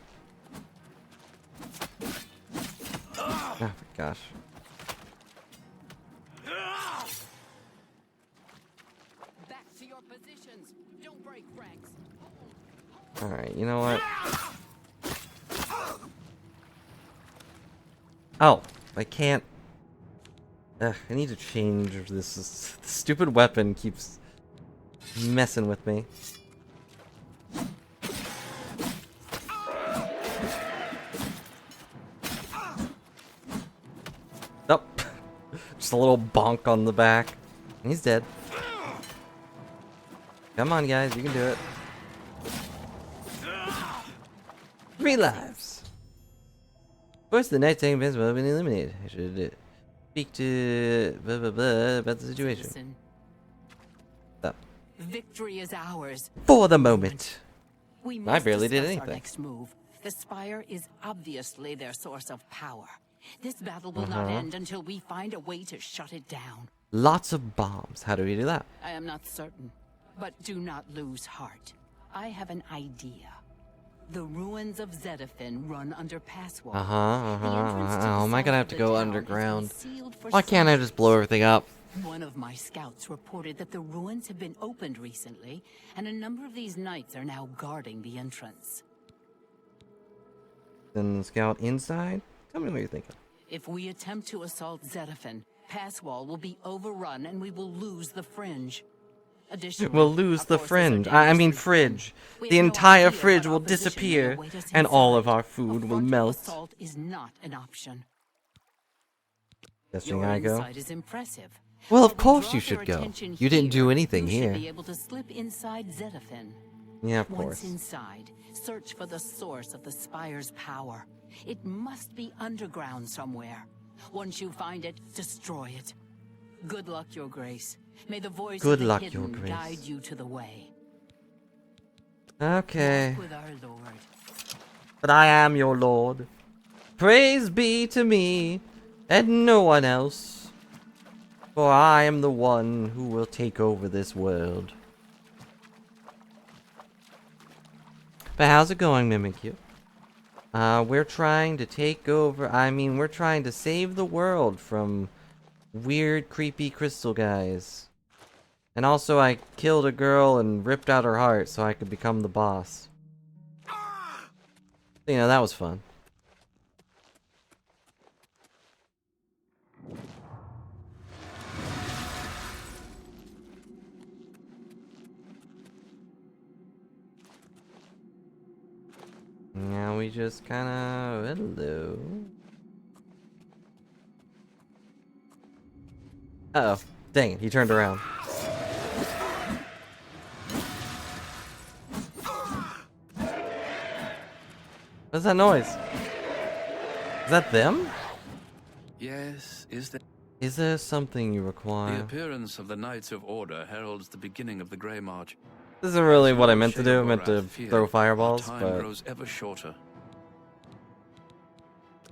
Oh my gosh. Back to your positions. Don't break ranks. Alright, you know what? Oh, I can't. Ugh, I need to change this. This stupid weapon keeps messing with me. Oh, just a little bonk on the back. He's dead. Come on, guys, you can do it. 3 lives. Of course, the nighttime events will have been eliminated. I should speak to blah blah blah about the situation. Listen. So, Victory is ours. for the moment. We I must barely did discuss our anything. next move. The Spire is obviously their source of power. This battle will not end until we find a way to shut it down. Lots of bombs. How do we do that? I am not certain, but do not lose heart. I have an idea. The ruins of Zedafin run under pass walls. Oh, am I gonna have to go underground? Why can't I just blow everything up? One of my scouts reported that the ruins have been opened recently, and a number of these knights are now guarding the entrance. Then the scout inside? Tell me what you're thinking. If we attempt to assault Zedafin, Passwall will be overrun and we will lose the fringe. Additionally, We'll lose our the forces are fringe. I mean dangerously fridge. thin. We The have no entire idea fridge what will opposition may disappear, await us and all of inside. our A food will frontal melt. assault is not an option. Guessing Your I go. insight is impressive. Well, of While we course draw you their should go. attention You didn't do here, anything you here. should be able to slip inside Zetaphin. Yeah, of Once course. inside, search for the source of the Spire's power. It must be underground somewhere. Once you find it, destroy it. Good luck, Your Grace. May the voice Good of the luck, hidden Your Grace. guide you to the way. Okay. Walk with our Lord. But I am your lord. Praise be to me, and no one else. For I am the one who will take over this world. But how's it going, Mimikyu? We're trying to take over... we're trying to save the world from weird, creepy crystal guys. And also, I killed a girl and ripped out her heart so I could become the boss. You know, that was fun. Now we just kinda... Hello. Uh-oh. Dang it, he turned around. What's that noise? Is that them? Yes, Is there something you the require? appearance of the Knights of Order heralds the beginning of the Grey March. This isn't really what I meant to do. I Shea meant to Gorath feared, throw fireballs, our time but... grows ever shorter.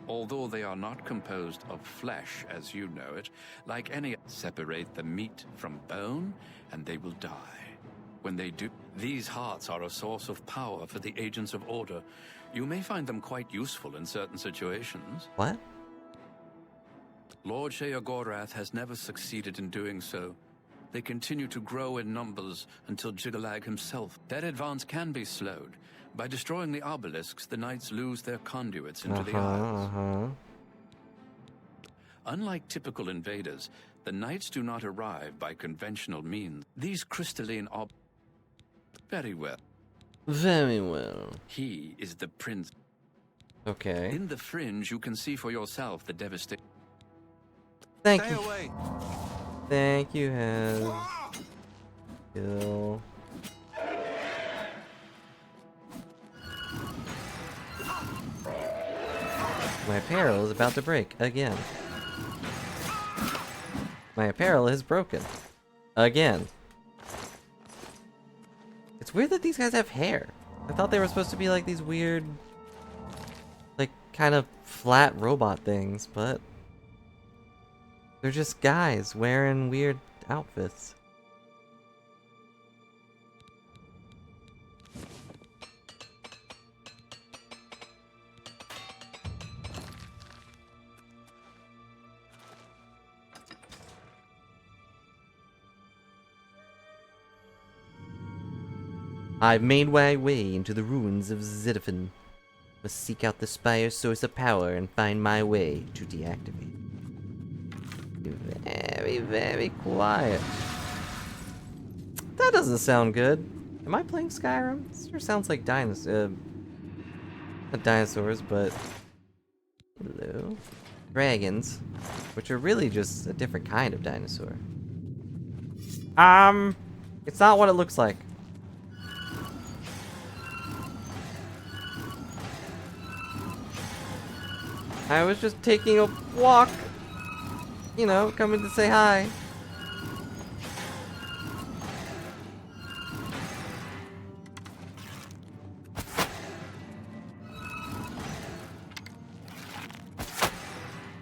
Although they are not composed of flesh as you know it, like any, separate the meat from bone, and they will die. When they do, these hearts are a source of power for the agents of Order. You may find them quite useful in certain situations. What? Lord Shea Gorath has never succeeded in doing so. They continue to grow in numbers until Jigalag himself. That advance can be slowed. By destroying the obelisks, the knights lose their conduits into the Isles. Unlike typical invaders, the knights do not arrive by conventional means. These crystalline Very well. Very well. He is the prince. Okay. In the fringe, you can see for yourself the devastation. Thank Stay you. away. Thank you, Hez. Kill. My apparel is about to break again. My apparel is broken. Again. It's weird that these guys have hair. I thought they were supposed to be like these weird, like, kind of flat robot things, but they're just guys wearing weird outfits. I've made my way into the ruins of Zetaphin. Must seek out the Spire's source of power and find my way to deactivate. Very, very quiet. That doesn't sound good. Am I playing Skyrim? This sure sounds like dinosaurs. Not dinosaurs, but... Hello. Dragons. Which are really just a different kind of dinosaur. It's not what it looks like. I was just taking a walk. You know, coming to say hi.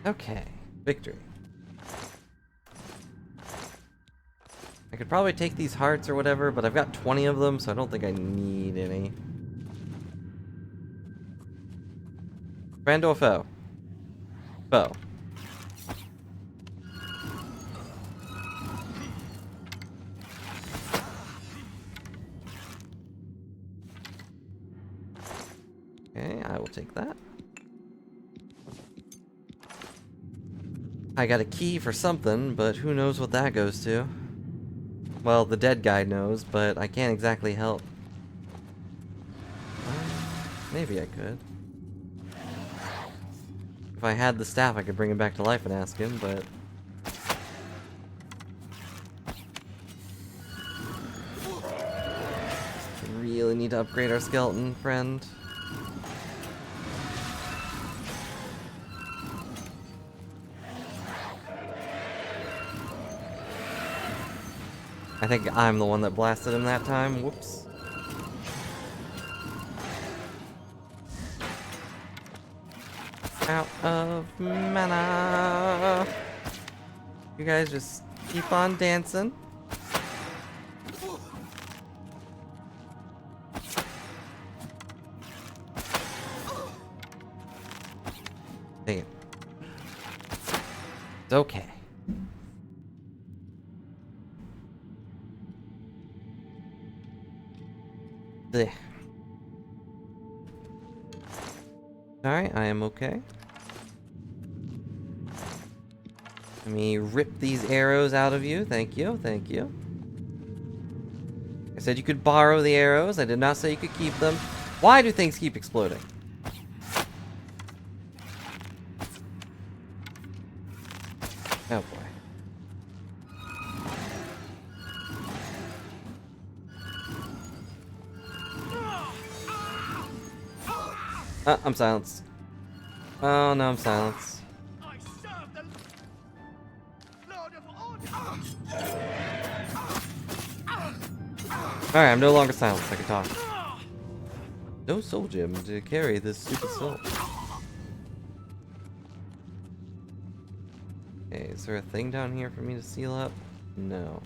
Okay, victory. I could probably take these hearts or whatever, but I've got 20 of them, so I don't think I need any. Friend or foe? Foe. Okay, I will take that. I got a key for something, but who knows what that goes to. Well, the dead guy knows, but I can't exactly help. Maybe I could. If I had the staff, I could bring him back to life and ask him, but... really need to upgrade our skeleton friend. I think I'm the one that blasted him that time. Whoops. Out of mana. You guys just keep on dancing. Dang it. It's okay. Blech. Alright, I am okay. Let me rip these arrows out of you. Thank you, thank you. I said you could borrow the arrows. I did not say you could keep them. Why do things keep exploding? Oh boy. I'm silenced. Oh no, I'm silenced. I serve the Lord of Alright, I'm no longer silenced. I can talk. No soul gem to carry this stupid soul. Okay, is there a thing down here for me to seal up? No.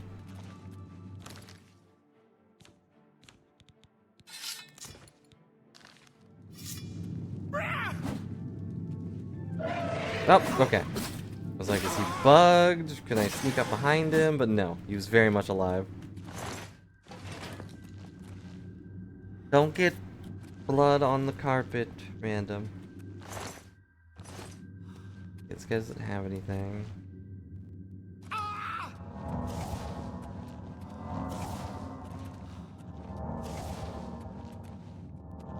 Oh, okay. I was like, is he bugged? Can I sneak up behind him? But no, he was very much alive. Don't get blood on the carpet, random. This guy doesn't have anything.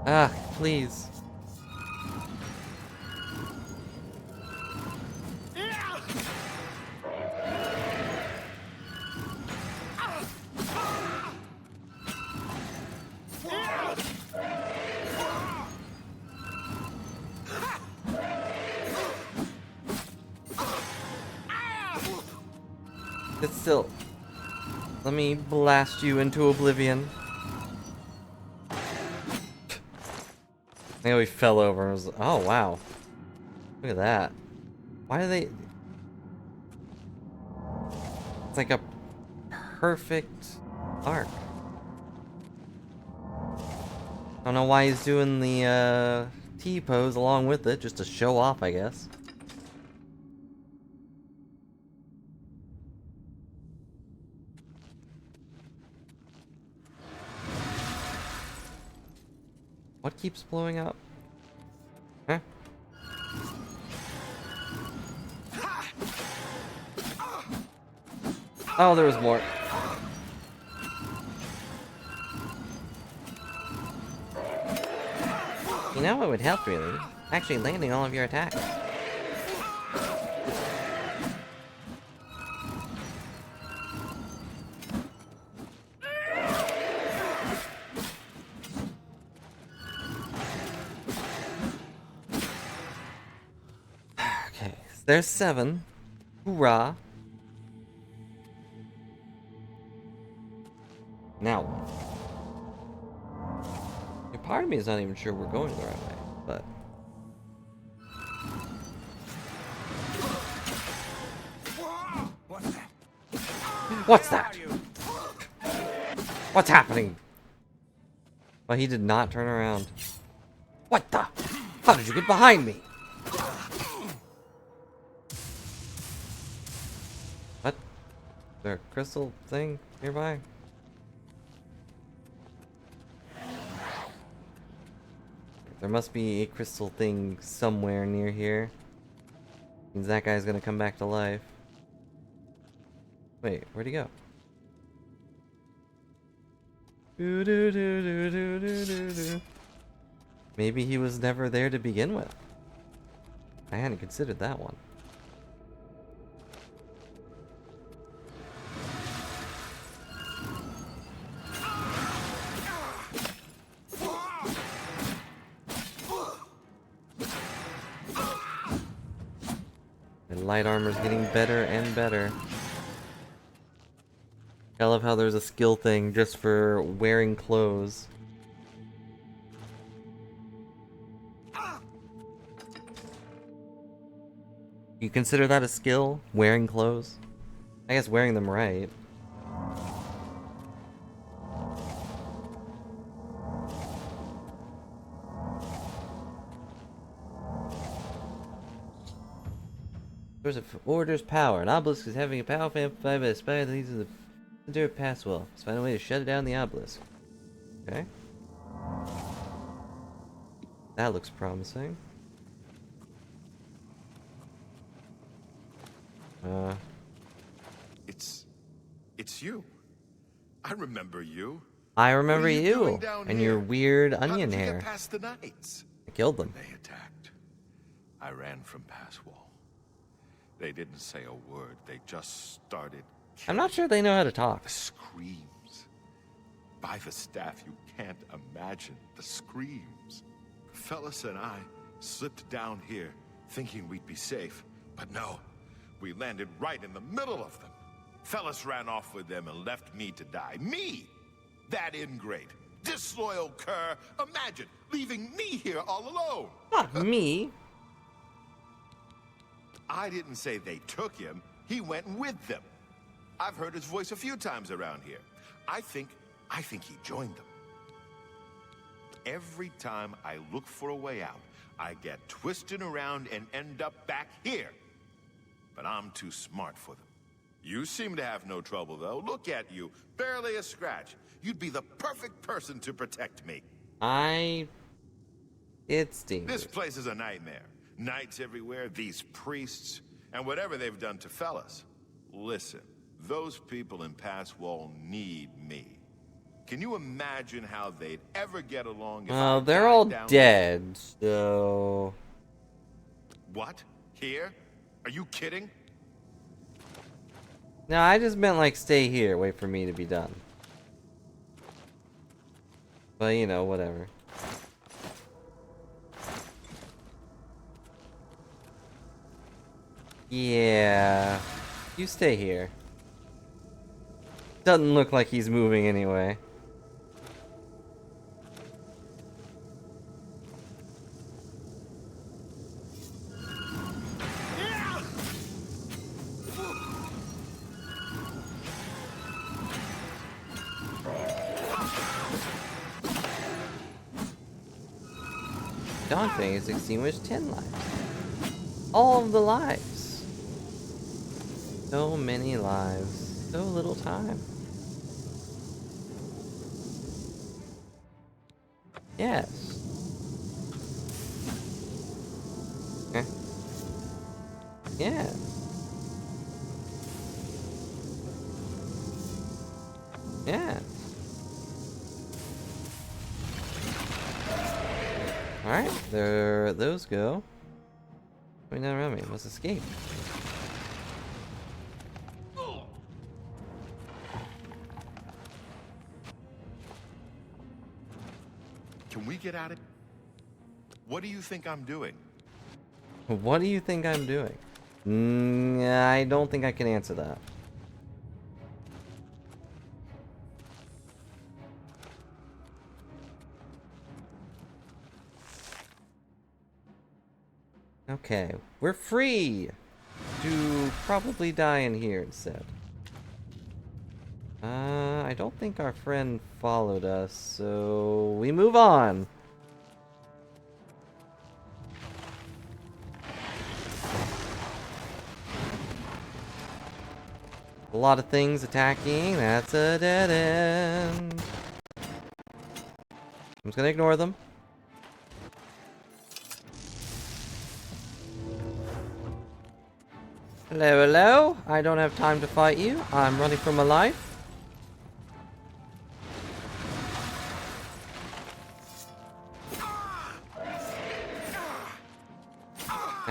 Ah, please. It's still. Let me blast you into oblivion. I know he fell over and was. Oh wow! Look at that. Why do they? It's like a perfect arc. I don't know why he's doing the T pose along with it, just to show off, I guess. What keeps blowing up? Huh? Oh, there was more. You know what would help really? Actually landing all of your attacks. Okay, so there's 7. Hoorah. Now what? Part of me is not even sure we're going the right way, but... What's that? What's happening? Well, he did not turn around. What the? How did you get behind me? What? Is there a crystal thing nearby? There must be a crystal thing somewhere near here. Means that guy's gonna come back to life. Wait, where'd he go? Maybe he was never there to begin with. I hadn't considered that one. light armor's getting better and better. I love how there's a skill thing just for wearing clothes. You consider that a skill? Wearing clothes? I guess wearing them right. Source of Order's power. An obelisk is having a powerful amplified by a spy that leads to the center of Passwell. Let's find a way to shut down the obelisk. Okay. That looks promising. It's you. I remember you. I remember What are you doing you down and here? your weird How onion did you hair. get past the knights? I killed them. They attacked. I ran from Passwall. They didn't say a word. They just started I'm not sure they know how to talk. the screams. By the staff, you can't imagine the screams. Fellas and I slipped down here thinking we'd be safe, but no, we landed right in the middle of them. Fellas ran off with them and left me to die. Me! That ingrate, disloyal cur. Imagine leaving me here all alone. Not me. I didn't say they took him. He went with them. I've heard his voice a few times around here. I think he joined them. Every time I look for a way out, I get twisted around and end up back here. But I'm too smart for them. You seem to have no trouble, though. Look at you. Barely a scratch. You'd be the perfect person to protect me. It's dangerous. This place is a nightmare. Knights everywhere, these priests, and whatever they've done to fellas. Listen, those people in Passwall need me. Can you imagine how they'd ever get along if I they're died all down dead, so... What? Here? Are you kidding? No, I just meant like stay here, wait for me to be done. But you know, whatever. Yeah, you stay here. Doesn't look like he's moving anyway. Daunting has extinguished 10 lives. All of the lives. So many lives. So little time. Yes. Okay. Yeah. Yeah. Alright, there those go. Coming down around me. Let's escape. Can we get at it? What do you think I'm doing? What do you think I'm doing? I don't think I can answer that. Okay, we're free to probably die in here instead. I don't think our friend followed us, so we move on. A lot of things attacking, that's a dead end. I'm just gonna ignore them. Hello, hello. I don't have time to fight you. I'm running for my life.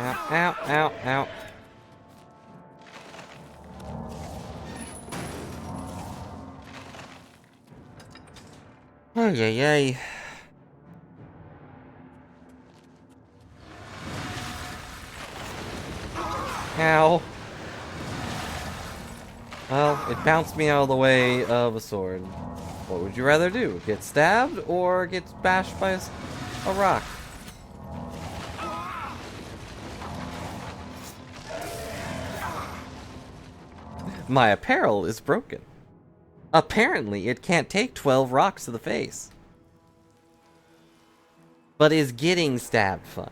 Ow, ow, ow, ow. Ay, ay, ay. Ow. Well, it bounced me out of the way of a sword. What would you rather do? Get stabbed or get bashed by a rock? My apparel is broken. Apparently, it can't take 12 rocks to the face. But is getting stabbed fun?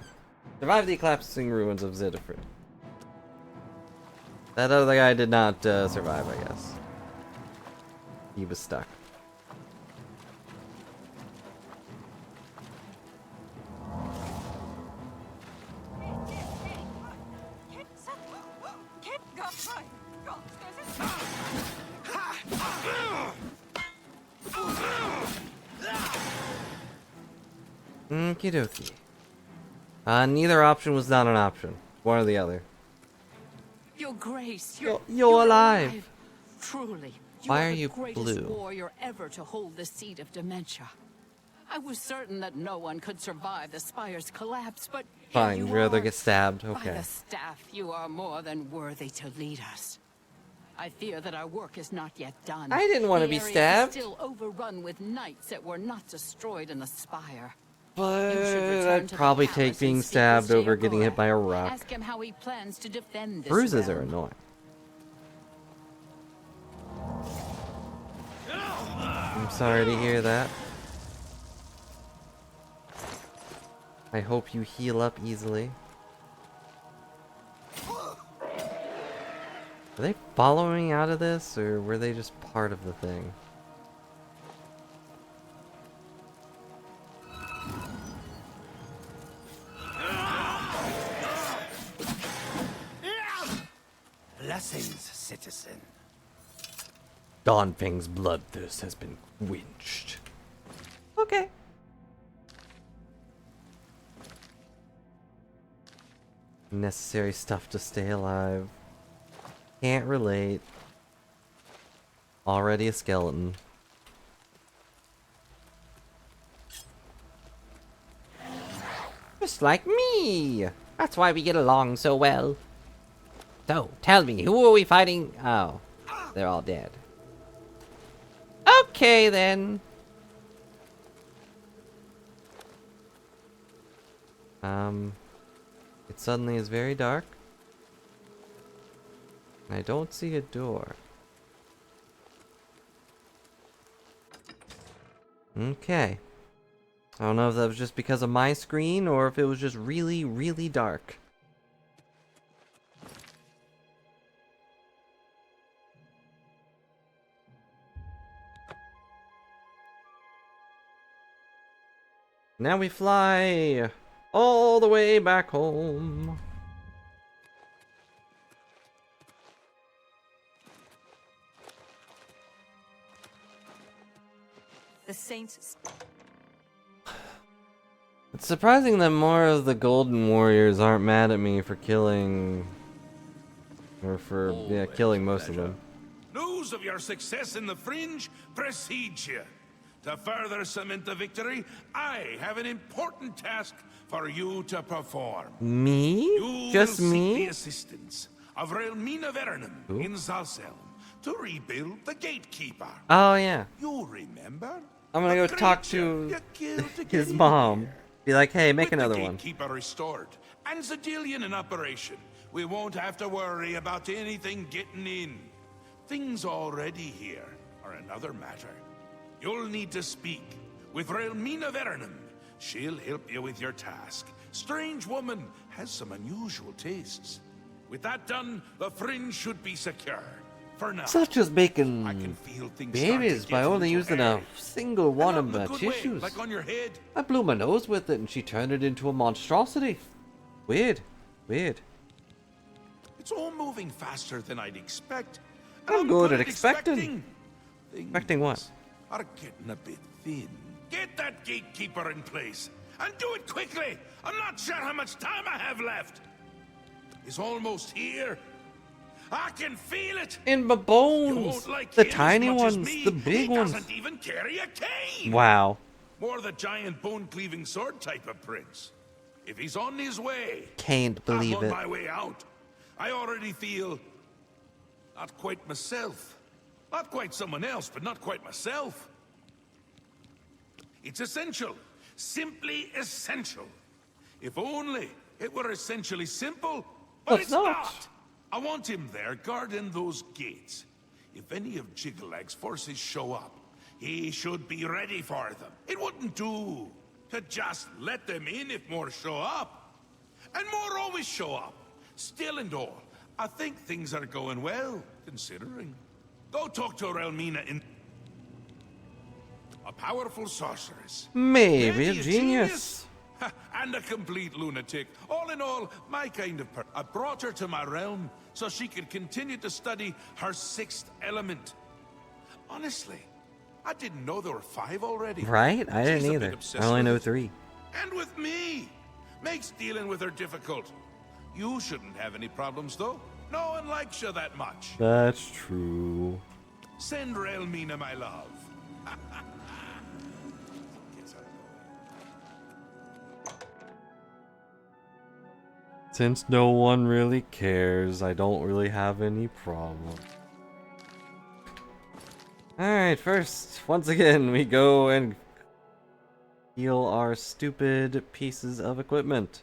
Survive the collapsing ruins of Zidifred. That other guy did not survive, I guess. He was stuck. Okie dokie. Neither option was not an option. One or the other. Your Grace, you're alive. Truly, Why are the you greatest blue? warrior ever to hold the seat of dementia. I was certain that no one could survive the spire's collapse, but Fine, here you'd you rather are. get stabbed. By Okay. the staff, you are more than worthy to lead us. I fear that our work is not yet done. I didn't want to be The area is stabbed. still overrun with knights that were not destroyed in the spire. But You should return I'd to the probably palace take and being speak with stabbed over getting hit Sheogorath. by a rock. Ask him how he plans to defend this Bruises are realm. annoying. I'm sorry to hear that. I hope you heal up easily. Are they following me out of this, or were they just part of the thing? Blessings, citizen. Dawnfang's bloodthirst has been quenched. Okay. Necessary stuff to stay alive. Can't relate. Already a skeleton. Just like me! That's why we get along so well. So, tell me, who are we fighting? Oh, they're all dead. Okay, then. It suddenly is very dark. I don't see a door. Okay. I don't know if that was just because of my screen or if it was just really, really dark. Now we fly all the way back home. The saints. It's surprising that more of the Golden Warriors aren't mad at me for killing... Or for, killing most of them. News of your success in the Fringe precedes you. To further cement the victory, I have an important task for you to perform. Me? You Just will seek me? the assistance of Relmina Vernum in Zalselm to rebuild the Gatekeeper. Oh, yeah. You remember? I'm gonna The go talk creature to you killed to his get mom. here. Be like, hey, make With another the one. Gatekeeper restored and Zedilian in operation, we won't have to worry about anything getting in. Things already here are another matter. You'll need to speak with Relmina Vernum. She'll help you with your task. Strange woman has some unusual tastes. With that done, the Fringe should be secure. For now. Such as I making can feel things start to babies by get a only little using hairy. a single one And of not in my a good way, tissues. like on your head. I blew my nose with it and she turned it into a monstrosity. Weird. Weird. It's all moving faster than I'd expect. I'm good at expecting. Things Expecting what? Are getting a bit thin. Get that Gatekeeper in place, and do it quickly. I'm not sure how much time I have left. It's almost here. I can feel it. In my You bones. won't like The him as tiny much as ones, me. the big he ones. doesn't even carry a cane. Wow. More the giant bone-cleaving sword type of prince. If he's on his way, Can't believe I'm on it. my way out. I already feel not quite myself. Not quite someone else, but not quite myself. It's essential. Simply essential. If only it were essentially simple, but it's not. I want him there guarding those gates. If any of Jigglag's forces show up, he should be ready for them. It wouldn't do to just let them in if more show up. And more always show up. Still and all, I think things are going well, considering. Go talk to Relmina in... A powerful sorceress. Maybe a genius. And a complete lunatic. All in all, my kind of I brought her to my realm so she could continue to study her 6th element. Honestly, I didn't know there were 5 already. Right? I didn't She's a bit either. obsessed I only know with it. 3. And with me. Makes dealing with her difficult. You shouldn't have any problems, though. No one likes you that much. That's true. Send Relmina my love. Since no one really cares, I don't really have any problem. Alright, first, once again, we go and heal our stupid pieces of equipment.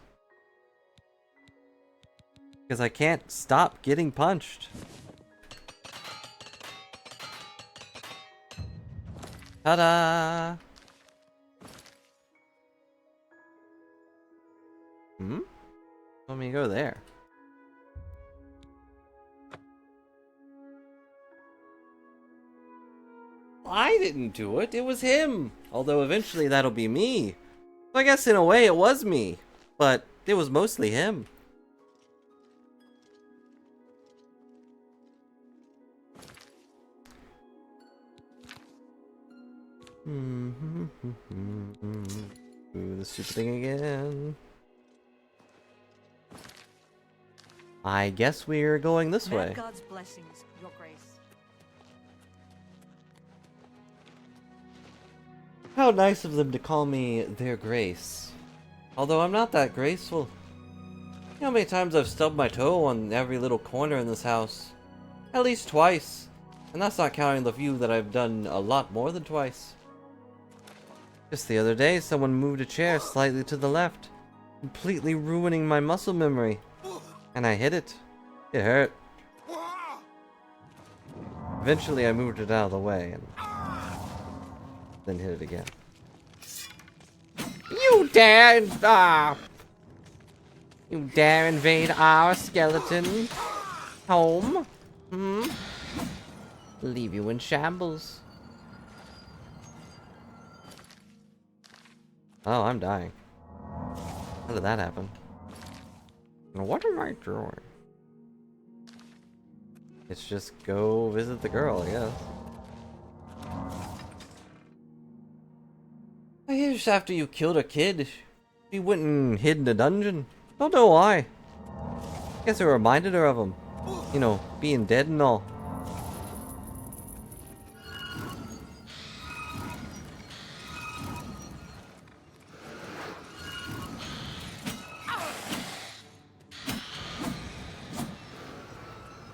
Because I can't stop getting punched. Ta-da! Let me go there. I didn't do it, it was him! Although eventually that'll be me. So I guess in a way it was me, but it was mostly him. Do the stupid thing again. I guess we're going this way. God's blessings, Your Grace. How nice of them to call me their grace. Although I'm not that graceful. You know how many times I've stubbed my toe on every little corner in this house? At least twice. And that's not counting the few that I've done a lot more than twice. Just the other day, someone moved a chair slightly to the left, completely ruining my muscle memory. And I hit it. It hurt. Eventually I moved it out of the way and then hit it again. You dare you dare invade our skeleton home? Leave you in shambles. Oh, I'm dying. How did that happen? What am I doing? It's just go visit the girl, I guess. I guess after you killed a kid, she went and hid in a dungeon. Don't know why. Guess it reminded her of him. You know, being dead and all.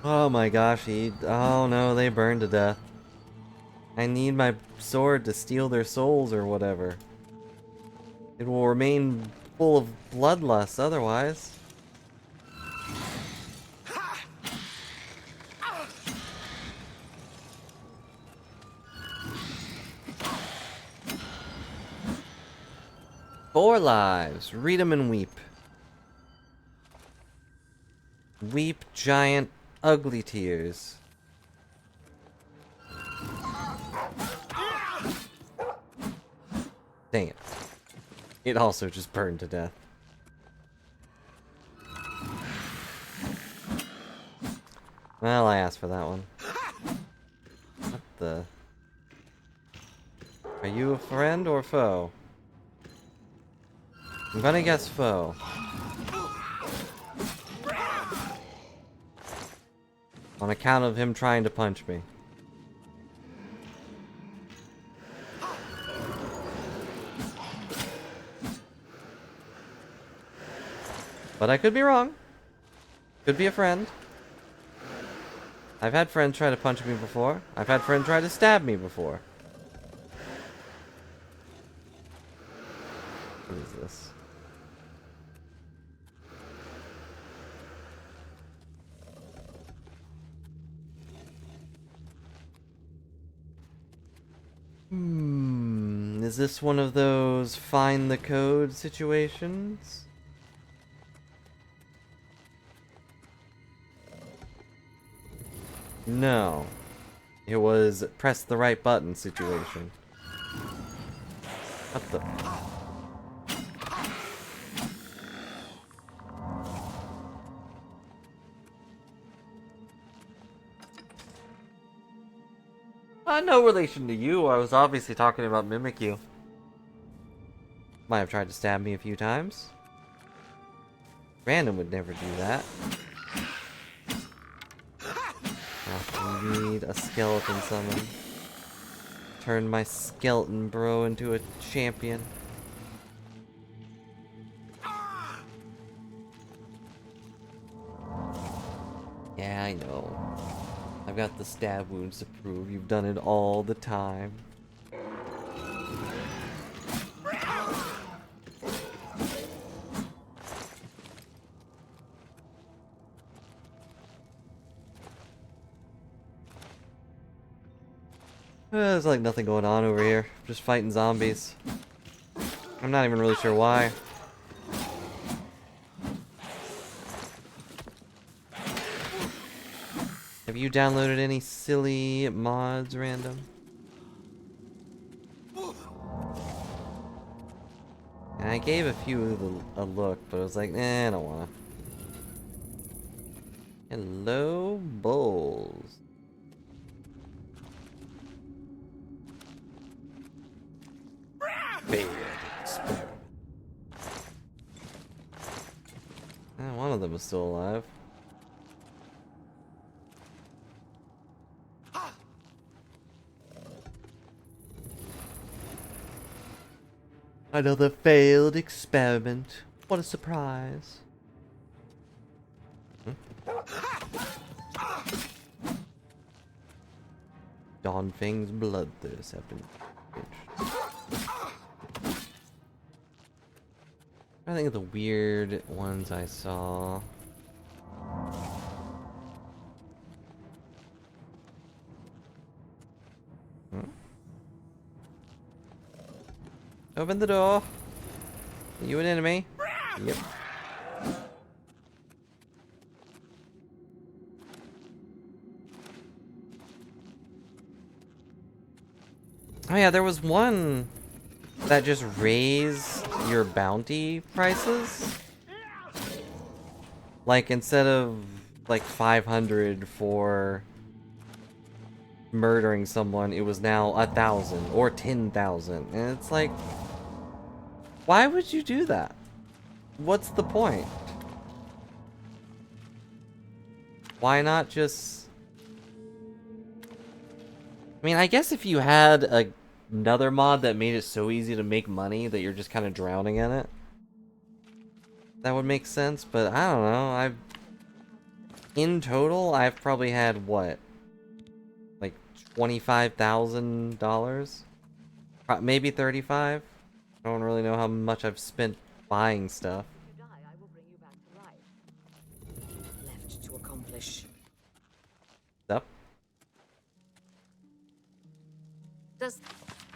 Oh my gosh, oh no, they burned to death. I need my sword to steal their souls or whatever. It will remain full of bloodlust otherwise. Four lives. Read 'em and weep. Weep giant ugly tears. Dang it. It also just burned to death. Well, I asked for that one. What the? Are you a friend or foe? I'm gonna guess foe. On account of him trying to punch me. But I could be wrong. Could be a friend. I've had friends try to punch me before. I've had friends try to stab me before. What is this? Is this one of those find the code situations? No. It was press the right button situation. What the? No relation to you. I was obviously talking about Mimikyu. Might have tried to stab me a few times. Random would never do that. I need a skeleton summon. Turn my skeleton bro into a champion. Yeah, I know. I've got the stab wounds to prove you've done it all the time. There's like nothing going on over here. Just fighting zombies. I'm not even really sure why. Have you downloaded any silly mods, random? And I gave a few a look, but I was like, I don't wanna. Hello, Bulls. One of them is still alive. Another failed experiment. What a surprise. Dawnfang's bloodthirst have been quenched. I think of the weird ones I saw. Open the door. Are you an enemy? Yep. Oh yeah, there was one that just raised your bounty prices. Like instead of like 500 for murdering someone, it was now 1,000 or 10,000, and it's like, why would you do that? What's the point? Why not just... I mean, I guess if you had another mod that made it so easy to make money that you're just kind of drowning in it, that would make sense, but I don't know. In total, I've probably had, what? Like, $25,000? Maybe 35? I don't really know how much I've spent buying stuff. If you die, I will bring you back to life. Left to accomplish. Up. Does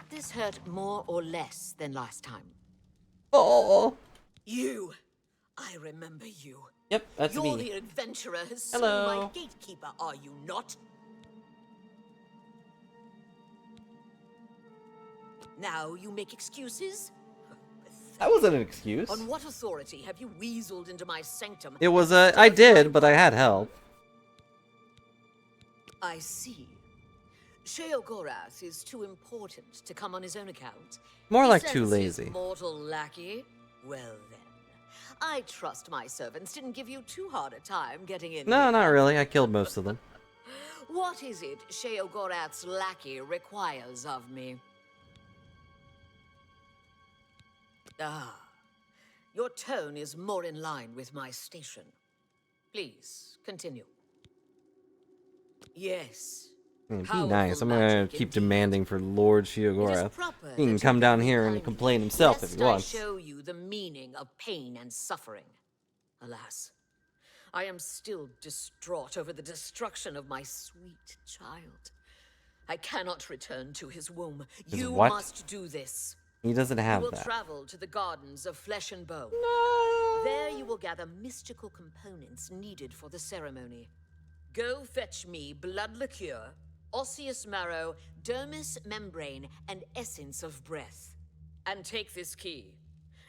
this hurt more or less than last time? Oh. You. I remember you. Yep, that's You're me. the adventurer who Hello. slew my gatekeeper, are you not? Now you make excuses? That wasn't an excuse. On what authority have you weaseled into my sanctum? It was I did, but I had help. I see. Sheogorath is too important to come on his own account. More He like sends too his lazy. mortal lackey. Well then, I trust my servants didn't give you too hard a time getting in. No, here. not really. I killed most of them. What is it Sheogorath's lackey requires of me? Ah, your tone is more in line with my station. Please, continue. Yes. Be Powerful nice. I'm gonna magic keep indeed. demanding for Lord It is Sheogorath. proper He can that come you down be here and behind complain me, himself if lest he wants. I show you the meaning of pain and suffering. Alas, I am still distraught over the destruction of my sweet child. I cannot return to his womb. You what? must do this. He doesn't You have will that. travel to the gardens of flesh and bone. No. There you will gather mystical components needed for the ceremony. Go fetch me blood liqueur, osseous marrow, dermis membrane, and essence of breath. And take this key.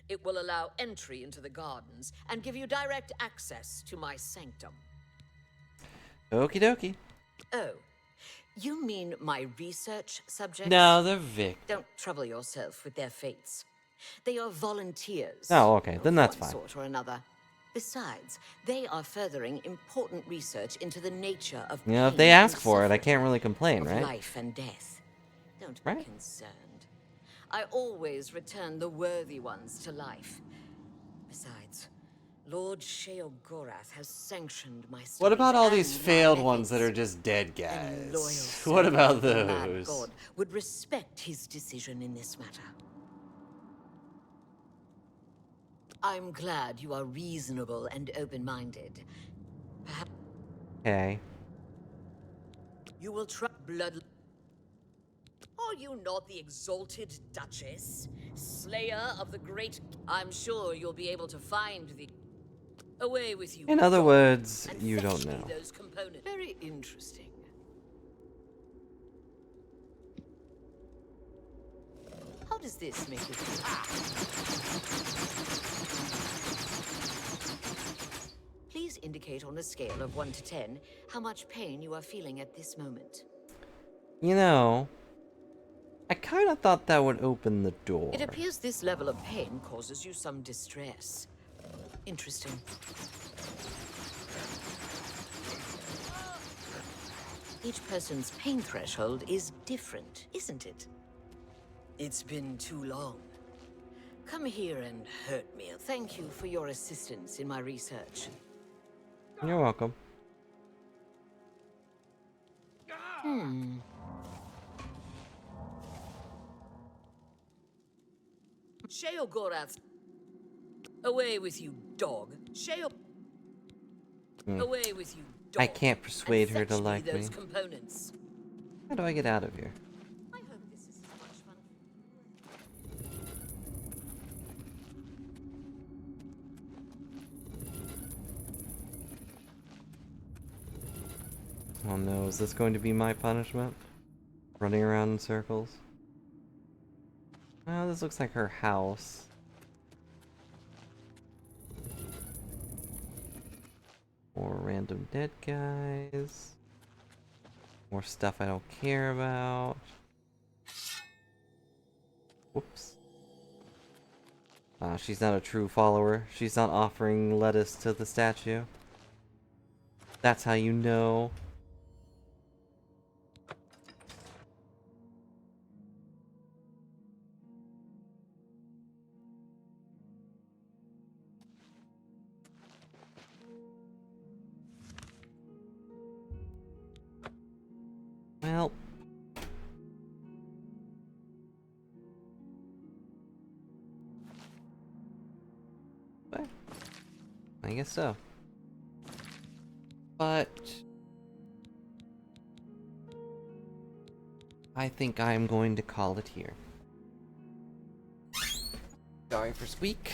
It will allow entry into the gardens and give you direct access to my sanctum. Okie dokie. Oh, you mean my research subjects? No, they're Vic. Don't trouble yourself with their fates. They are volunteers. Oh, okay. Then that's of fine. one sort or another. Besides, they are furthering important research into the nature of You know, if pain they ask and for it, I suffering, can't really complain, of right? life and death. Don't Right. be concerned. I always return the worthy ones to life. Besides, Lord Sheogorath has sanctioned my studies What about all these and my failed ones that methods. are just dead And loyal guys? What servants about of the mad those? god would respect his decision in this matter. I'm glad you are reasonable and open-minded. Perhaps Okay. you will try blood. Are you not the exalted Duchess, slayer of the great? I'm sure you'll be able to find the. Away with you. In other dog, words, and you fetch don't me know. those components. Very interesting. How does this make you feel? Please indicate on a scale of 1 to 10 how much pain you are feeling at this moment. You know, I kind of thought that would open the door. It appears this level of pain causes you some distress. Interesting. Each person's pain threshold is different, isn't it? It's been too long. Come here and hurt me. Thank you for your assistance in my research. You're welcome. Sheogorath. Away with you, dog. Away with you, dog. I can't persuade And her to fetch like those me. components. How do I get out of here? I hope this is as much fun. Oh no, is this going to be my punishment? Running around in circles? Oh, this looks like her house. More random dead guys. More stuff I don't care about. Whoops. She's not a true follower. She's not offering lettuce to the statue. That's how you know. Well. But I guess so. But I think I'm going to call it here. Sorry for squeak.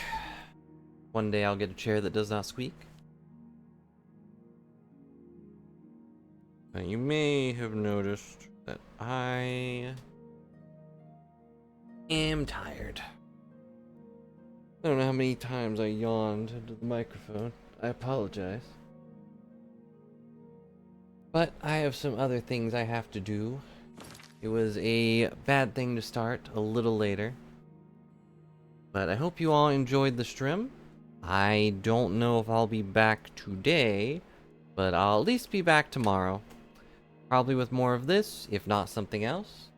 One day I'll get a chair that does not squeak. Now you may have noticed that I am tired. I don't know how many times I yawned into the microphone. I apologize. But I have some other things I have to do. It was a bad thing to start a little later. But I hope you all enjoyed the stream. I don't know if I'll be back today, but I'll at least be back tomorrow. Probably with more of this, if not something else.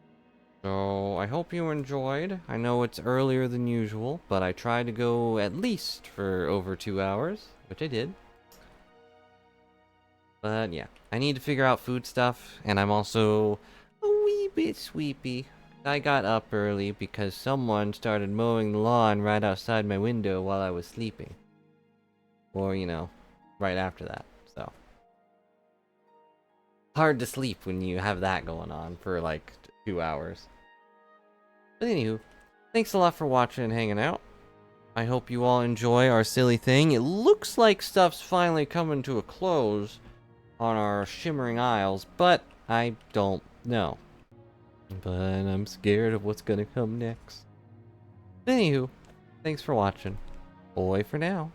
So I hope you enjoyed. I know it's earlier than usual, but I tried to go at least for over 2 hours, which I did. But yeah, I need to figure out food stuff, and I'm also a wee bit sleepy. I got up early because someone started mowing the lawn right outside my window while I was sleeping. Or, you know, right after that, so. Hard to sleep when you have that going on for like 2 hours. But anywho, thanks a lot for watching and hanging out. I hope you all enjoy our silly thing. It looks like stuff's finally coming to a close on our Shimmering Isles, but I don't know. But I'm scared of what's gonna come next. Anywho, thanks for watching. Bye for now.